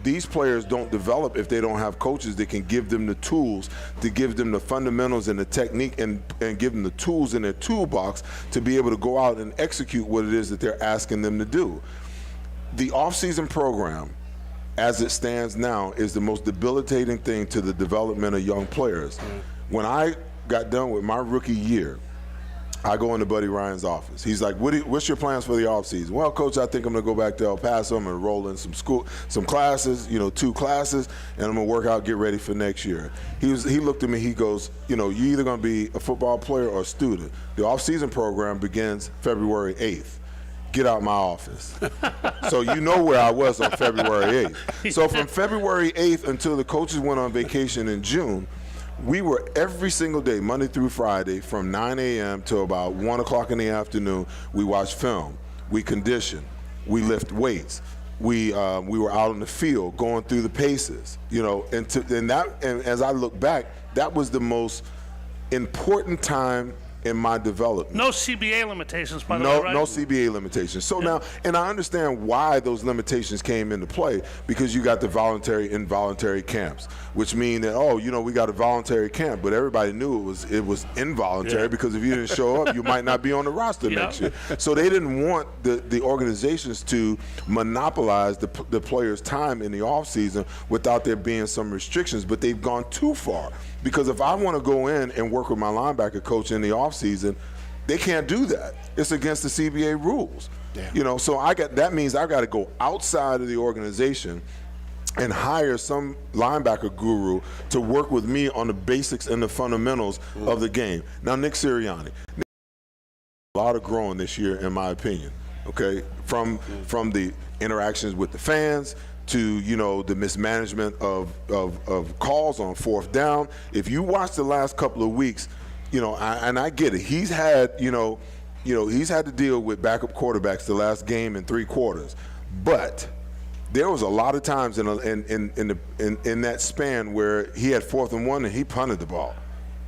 These players don't develop if they don't have coaches that can give them the tools, to give them the fundamentals and the technique and give them the tools in their toolbox to be able to go out and execute what it is that they're asking them to do. The off-season program, as it stands now, is the most debilitating thing to the development of young players. When I got done with my rookie year, I go into Buddy Ryan's office. He's like, what's your plans for the offseason? Well, Coach, I think I'm going to go back to El Paso. I'm going to roll in some classes, 2 classes, and I'm going to work out, get ready for next year. He looked at me, he goes, you're either going to be a football player or a student. The off-season program begins February 8th. Get out my office. So you know where I was on February 8th. So from February 8th until the coaches went on vacation in June, we were every single day, Monday through Friday, from 9 a.m. to about 1 o'clock in the afternoon, we watched film, we conditioned, we lift weights. We were out on the field going through the paces, and as I look back, that was the most important time in my development. No CBA limitations, by the way, right? No CBA limitations. So now, and I understand why those limitations came into play, because you got the voluntary, involuntary camps, which mean that, we got a voluntary camp, but everybody knew it was involuntary because if you didn't show up, you might not be on the roster next year. So they didn't want the organizations to monopolize the players' time in the offseason without there being some restrictions, but they've gone too far. Because if I want to go in and work with my linebacker coach in the offseason, they can't do that. It's against the CBA rules. Yeah. So that means I got to go outside of the organization and hire some linebacker guru to work with me on the basics and the fundamentals of the game. Now, Nick Sirianni, a lot of growing this year, in my opinion. Okay, from the interactions with the fans to the mismanagement of calls on 4th down. If you watch the last couple of weeks, I get it. He's had he's had to deal with backup quarterbacks the last game and 3 quarters, but there was a lot of times in that span where he had 4th and 1 and he punted the ball,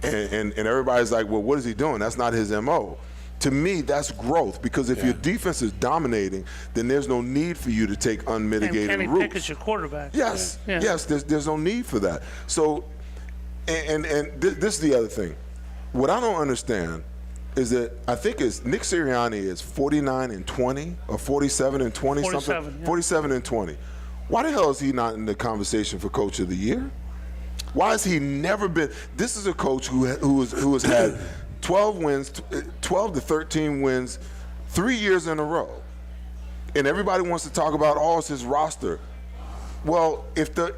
and everybody's like, well, what is he doing? That's not his MO. To me, that's growth, because if your defense is dominating, then there's no need for you to take unmitigated routes. And Kenny Pickett's your quarterback. Yes, yes, there's no need for that. So, and this is the other thing. What I don't understand is that I think Nick Sirianni is 49-20 or 47-20 something. Yeah. 47-20. Why the hell is he not in the conversation for Coach of the Year? Why has he never been? This is a coach who has had 12 to 13 wins 3 years in a row. And everybody wants to talk about, it's his roster. Well,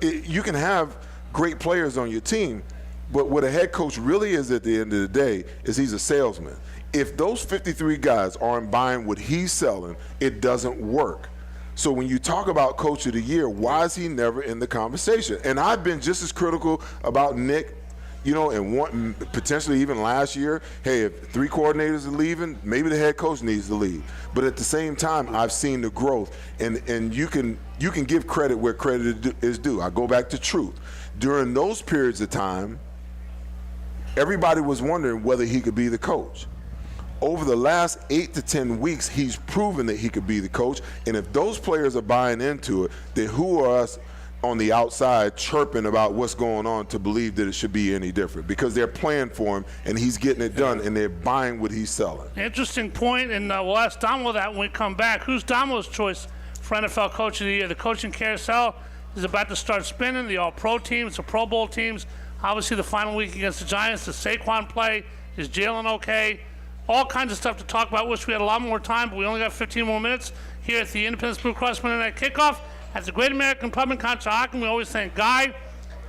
you can have great players on your team, but what a head coach really is at the end of the day is he's a salesman. If those 53 guys aren't buying what he's selling, it doesn't work. So when you talk about Coach of the Year, why is he never in the conversation? And I've been just as critical about Nick, and potentially even last year. Hey, if 3 coordinators are leaving, maybe the head coach needs to leave. But at the same time, I've seen the growth, and you can give credit where credit is due. I go back to truth. During those periods of time, everybody was wondering whether he could be the coach. Over the last 8 to 10 weeks, he's proven that he could be the coach. And if those players are buying into it, then who are us on the outside chirping about what's going on to believe that it should be any different? Because they're playing for him and he's getting it done and they're buying what he's selling. Interesting point, and we'll ask Domo that when we come back. Who's Domo's choice for NFL Coach of the Year? The coaching carousel is about to start spinning. The All-Pro teams, the Pro Bowl teams. Obviously, the final week against the Giants, does Saquon play? Is Jalen okay? All kinds of stuff to talk about. Wish we had a lot more time, but we only got 15 more minutes here at the Independence Blue Cross Monday Night Kickoff at the Great American Pub in Conshohocken. We always thank Guy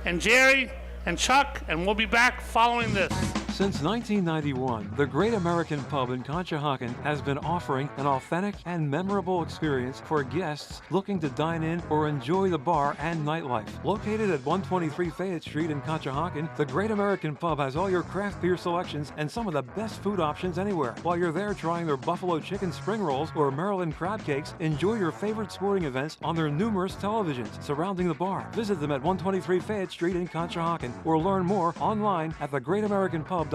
and Jerry and Chuck, and we'll be back following this. Since 1991, the Great American Pub in Conshohocken has been offering an authentic and memorable experience for guests looking to dine in or enjoy the bar and nightlife. Located at 123 Fayette Street in Conshohocken, the Great American Pub has all your craft beer selections and some of the best food options anywhere. While you're there trying their buffalo chicken spring rolls or Maryland crab cakes, enjoy your favorite sporting events on their numerous televisions surrounding the bar. Visit them at 123 Fayette Street in Conshohocken or learn more online at thegreatamericanpub.com. At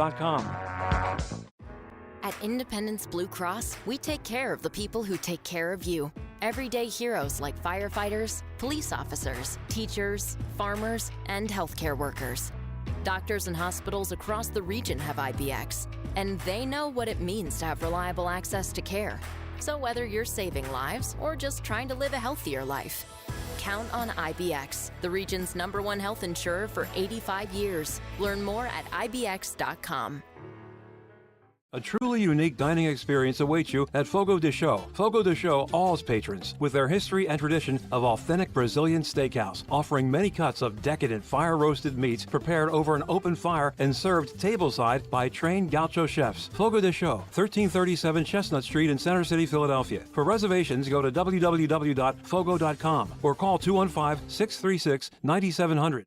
Independence Blue Cross, we take care of the people who take care of you. Everyday heroes like firefighters, police officers, teachers, farmers, and healthcare workers. Doctors and hospitals across the region have IBX, and they know what it means to have reliable access to care. So whether you're saving lives or just trying to live a healthier life, count on IBX, the region's #1 health insurer for 85 years. Learn more at IBX.com. A truly unique dining experience awaits you at Fogo de Chão. Fogo de Chão awes patrons with their history and tradition of authentic Brazilian steakhouse, offering many cuts of decadent fire-roasted meats prepared over an open fire and served tableside by trained gaucho chefs. Fogo de Chão, 1337 Chestnut Street in Center City, Philadelphia. For reservations, go to www.fogo.com or call 215-636-9700.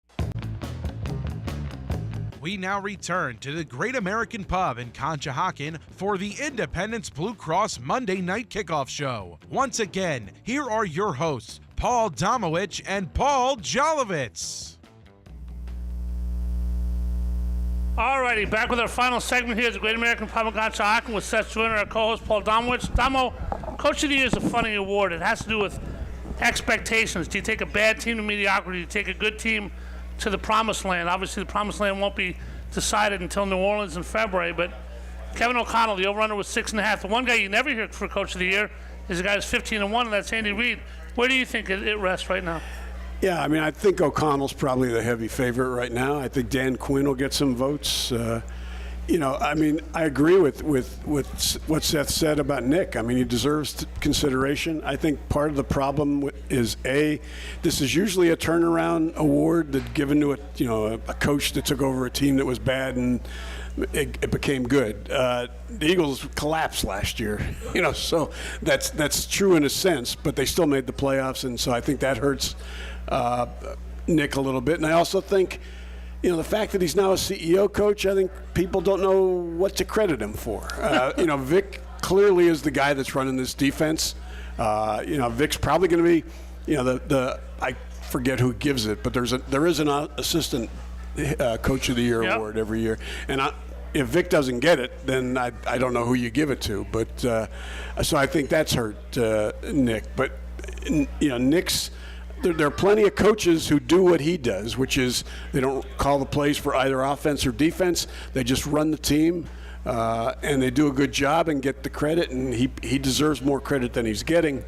We now return to the Great American Pub in Conshohocken for the Independence Blue Cross Monday Night Kickoff Show. Once again, here are your hosts, Paul Domowitch and Paul Jolovitz. Alrighty, back with our final segment here at the Great American Pub in Conshohocken with Seth Joyner, our co-host Paul Domowitch. Domo, Coach of the Year is a funny award. It has to do with expectations. Do you take a bad team to mediocrity? Do you take a good team to the promised land? Obviously, the promised land won't be decided until New Orleans in February, but Kevin O'Connell, the over-under was 6.5. The one guy you never hear for Coach of the Year is a guy who's 15-1, and that's Andy Reid. Where do you think it rests right now? Yeah, I mean, I think O'Connell's probably the heavy favorite right now. I think Dan Quinn will get some votes. I mean, I agree with what Seth said about Nick. I mean, he deserves consideration. I think part of the problem is this is usually a turnaround award that's given to a coach that took over a team that was bad and it became good. The Eagles collapsed last year, so that's true in a sense, but they still made the playoffs, and so I think that hurts Nick a little bit. And I also think, the fact that he's now a CEO coach, I think people don't know what to credit him for. Vic clearly is the guy that's running this defense. Vic's probably going to be, I forget who gives it, but there is an assistant coach of the year award every year. And if Vic doesn't get it, then I don't know who you give it to. But so I think that's hurt Nick. But Nick's. There are plenty of coaches who do what he does, which is they don't call the plays for either offense or defense. They just run the team, and they do a good job and get the credit. And he deserves more credit than he's getting,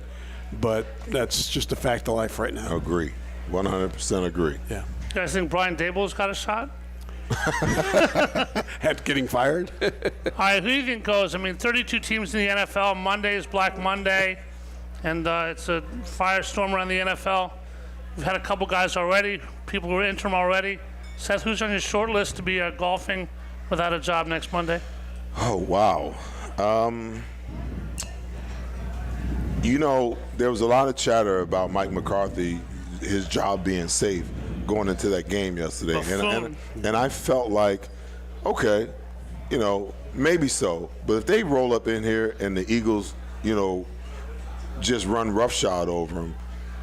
but that's just a fact of life right now. Agree. 100% agree. Yeah. You guys think Brian Daboll's got a shot? At getting fired? All right, who do you think goes? I mean, 32 teams in the NFL. Monday is Black Monday, and it's a firestorm around the NFL. We've had a couple guys already, people who are interim already. Seth, who's on your short list to be golfing without a job next Monday? Oh, wow. There was a lot of chatter about Mike McCarthy, his job being safe going into that game yesterday. And I felt like, okay, maybe so. But if they roll up in here and the Eagles, just run roughshod over them,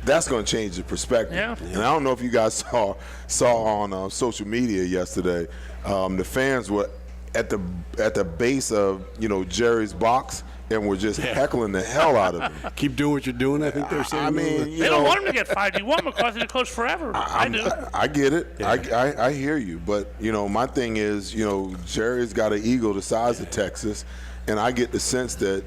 that's going to change the perspective. Yeah. And I don't know if you guys saw on social media yesterday, the fans were at the base of Jerry's box and were just heckling the hell out of him. Keep doing what you're doing, I think they're saying. I mean, they don't want him to get fired. You want McCarthy to coach forever. I do. I get it. Yeah. I hear you. But, my thing is, Jerry's got an ego the size of Texas, and I get the sense that,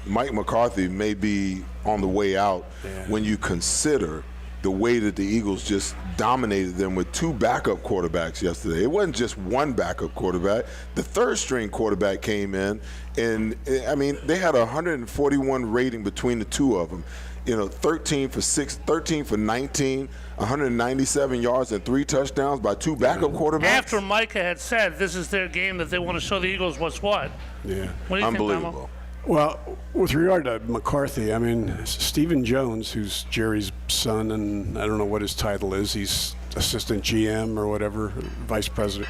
Mike McCarthy may be on the way out when you consider the way that the Eagles just dominated them with 2 backup quarterbacks yesterday. It wasn't just one backup quarterback. The third-string quarterback came in, and, I mean, they had a 141 rating between the two of them. 13 for 19, 197 yards and 3 touchdowns by 2 backup quarterbacks. After Micah had said this is their game, that they want to show the Eagles what's what. Yeah. What do you Unbelievable. think, Damo? Well, with regard to McCarthy, I mean, Stephen Jones, who's Jerry's son, and I don't know what his title is, he's assistant GM or whatever, vice president,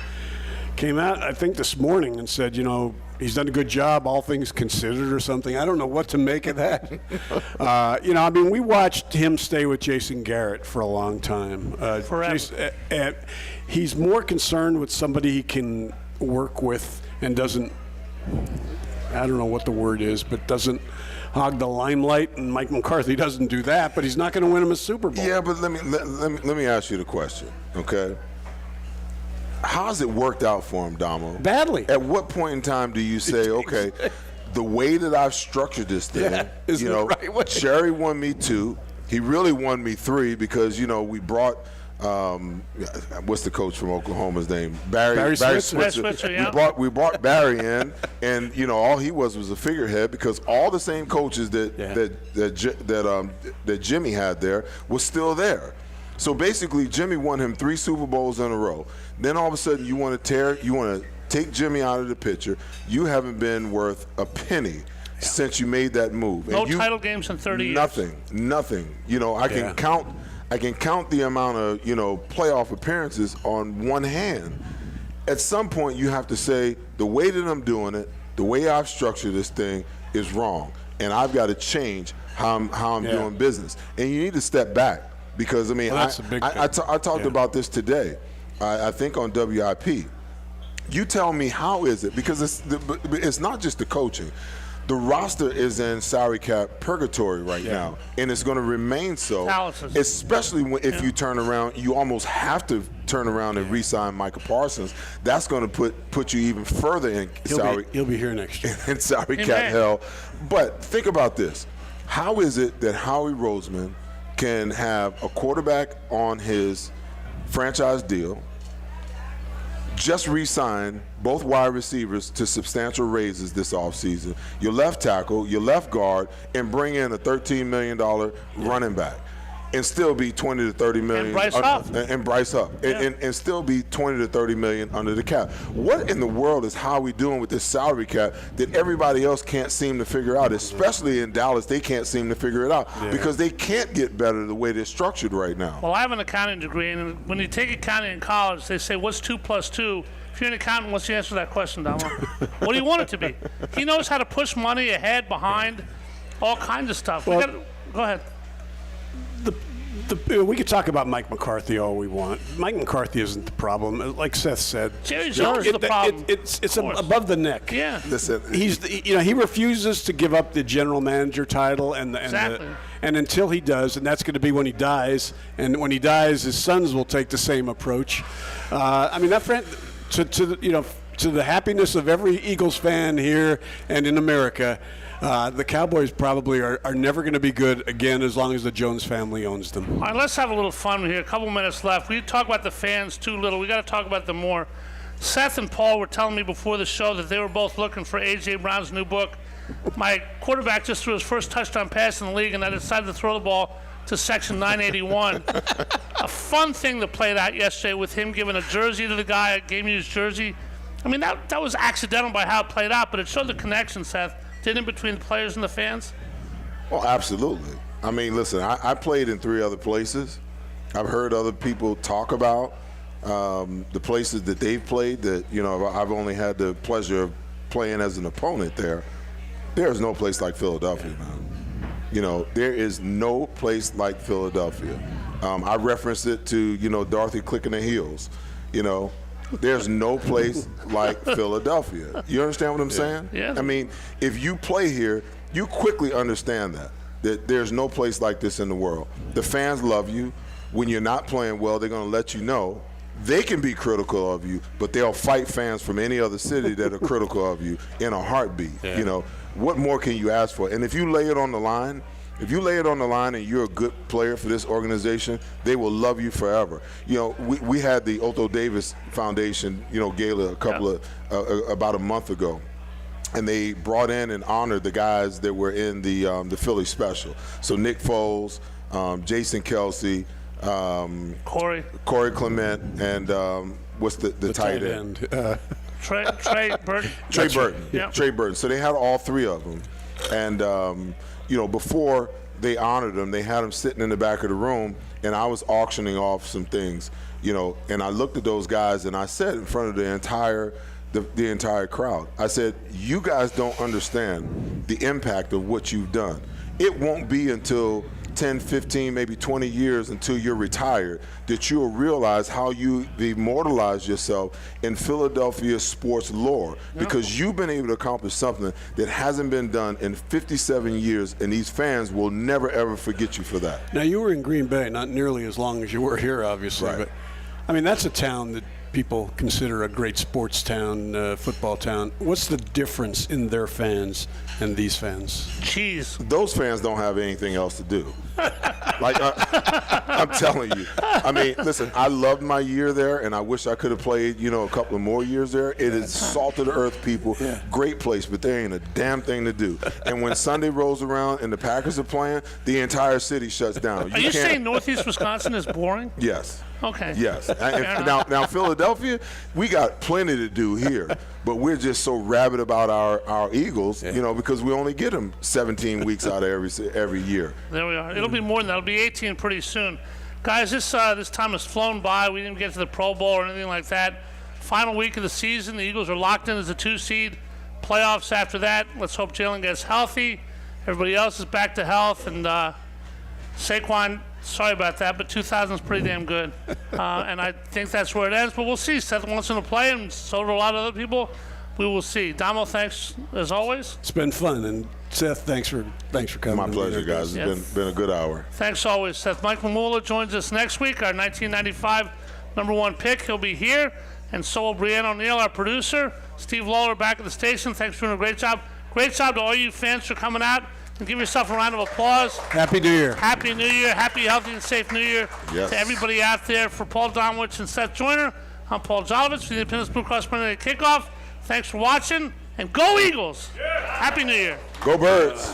came out, I think, this morning and said, he's done a good job, all things considered or something. I don't know what to make of that. I mean, we watched him stay with Jason Garrett for a long time. Forever. He's more concerned with somebody he can work with and doesn't, I don't know what the word is, but doesn't hog the limelight, and Mike McCarthy doesn't do that, but he's not going to win him a Super Bowl. Yeah, but let me ask you the question, okay? How's it worked out for him, Damo? Badly. At what point in time do you say, okay, the way that I've structured this thing, is the right way. Jerry won me 2. He really won me 3 because, we brought what's the coach from Oklahoma's name? Barry Switzer. Yeah. We brought Barry in, and all he was a figurehead because all the same coaches that Jimmy had there was still there. So basically, Jimmy won him 3 Super Bowls in a row. Then all of a sudden, you want to take Jimmy out of the picture. You haven't been worth a penny since you made that move. No title games in 30 years. Nothing. I can count the amount of, playoff appearances on one hand. At some point, you have to say, the way that I'm doing it, the way I've structured this thing is wrong. And I've got to change how I'm doing business. And you need to step back because, I talked about this today, I think on WIP. You tell me, how is it? Because it's not just the coaching. The roster is in salary cap purgatory right now, and it's going to remain so, especially if you turn around. You almost have to turn around and re-sign Micah Parsons. That's going to put you even further in salary. He'll be here next year. In salary cap hell. But think about this. How is it that Howie Roseman can have a quarterback on his franchise deal, just re-signed both wide receivers to substantial raises this offseason, your left tackle, your left guard, and bring in a $13 million running back, and still be 20 to 30 million. And Bryce Huff. And Bryce Huff. And still be 20 to 30 million under the cap. What in the world is Howie doing with this salary cap that everybody else can't seem to figure out, especially in Dallas? They can't seem to figure it out because they can't get better the way they're structured right now. Well, I have an accounting degree, and when you take accounting in college, they say, what's 2 plus 2? If you're an accountant, what's the answer to that question, Donald? What do you want it to be? He knows how to push money ahead, behind, all kinds of stuff. Go ahead. We could talk about Mike McCarthy all we want. Mike McCarthy isn't the problem. Like Seth said, Jerry Jones is the problem. It's above the neck. Yeah. Listen, he refuses to give up the general manager title, and until he does, and that's going to be when he dies. And when he dies, his sons will take the same approach. That friend, to the happiness of every Eagles fan here and in America. The Cowboys probably are never going to be good again as long as the Jones family owns them. All right, let's have a little fun here. A couple minutes left. We talk about the fans too little. We got to talk about them more. Seth and Paul were telling me before the show that they were both looking for A.J. Brown's new book. My quarterback just threw his first touchdown pass in the league, and I decided to throw the ball to Section 981. A fun thing that played out yesterday with him giving a jersey to the guy, a game-used jersey. That was accidental by how it played out, but it showed the connection, Seth, didn't it, between the players and the fans? Oh, absolutely. Listen, I played in 3 other places. I've heard other people talk about the places that they've played that, I've only had the pleasure of playing as an opponent there. There's no place like Philadelphia, man. There is no place like Philadelphia. I referenced it to, Dorothy clicking her heels, There's no place like Philadelphia. You understand what I'm saying? Yeah. If you play here, you quickly understand that there's no place like this in the world. The fans love you. When you're not playing well, they're going to let you know. They can be critical of you, but they'll fight fans from any other city that are critical of you in a heartbeat. Yeah. What more can you ask for? And if you lay it on the line, If you lay it on the line and you're a good player for this organization, they will love you forever. You know, we had the Otto Davis Foundation, gala about a month ago. And they brought in and honored the guys that were in the Philly special. So Nick Foles, Jason Kelsey, Corey Clement, and what's the tight end? Trey Burton. Trey Burton. Yeah. Trey Burton. So they had all three of them. And, before they honored them, they had them sitting in the back of the room, and I was auctioning off some things, and I looked at those guys and I said in front of the entire crowd, I said, you guys don't understand the impact of what you've done. It won't be until 10, 15, maybe 20 years until you're retired that you'll realize how you've immortalized yourself in Philadelphia sports lore, because you've been able to accomplish something that hasn't been done in 57 years, and these fans will never, ever forget you for that. Now, you were in Green Bay, not nearly as long as you were here, obviously, right. But, I mean, that's a town that people consider a great sports town, football town. What's the difference in their fans and these fans? Jeez. Those fans don't have anything else to do. I'm telling you. I mean, listen, I loved my year there, and I wish I could have played, a couple of more years there. It is salt of the earth, people. Yeah. Great place, but there ain't a damn thing to do. And when Sunday rolls around and the Packers are playing, the entire city shuts down. Are you saying Northeast Wisconsin is boring? Yes. Okay. Yes. Now, Philadelphia, we got plenty to do here, but we're just so rabid about our Eagles, because we only get them 17 weeks out of every year. There we are. It'll be more than that. It'll be 18 pretty soon. Guys, this time has flown by. We didn't get to the Pro Bowl or anything like that. Final week of the season, the Eagles are locked in as a 2 seed. Playoffs after that. Let's hope Jalen gets healthy. Everybody else is back to health, and Saquon, sorry about that, but 2000 is pretty damn good. And I think that's where it ends, but we'll see. Seth wants him to play, and so do a lot of other people. We will see. Damo, thanks as always. It's been fun, and Seth, thanks for coming. My pleasure, guys. It's been a good hour. Thanks always, Seth. Mike Mamula joins us next week, our 1995 #1 pick. He'll be here, and so will Brianna O'Neill, our producer. Steve Lawler back at the station. Thanks for doing a great job. Great job to all you fans for coming out. And give yourself a round of applause. Happy New Year. Happy New Year. Happy, healthy, and safe New Year to everybody out there. For Paul Domowitch and Seth Joyner, I'm Paul Jolovitz for the Independence Blue Cross Monday Night Kickoff. Thanks for watching, and go Eagles! Yeah. Happy New Year. Go Birds.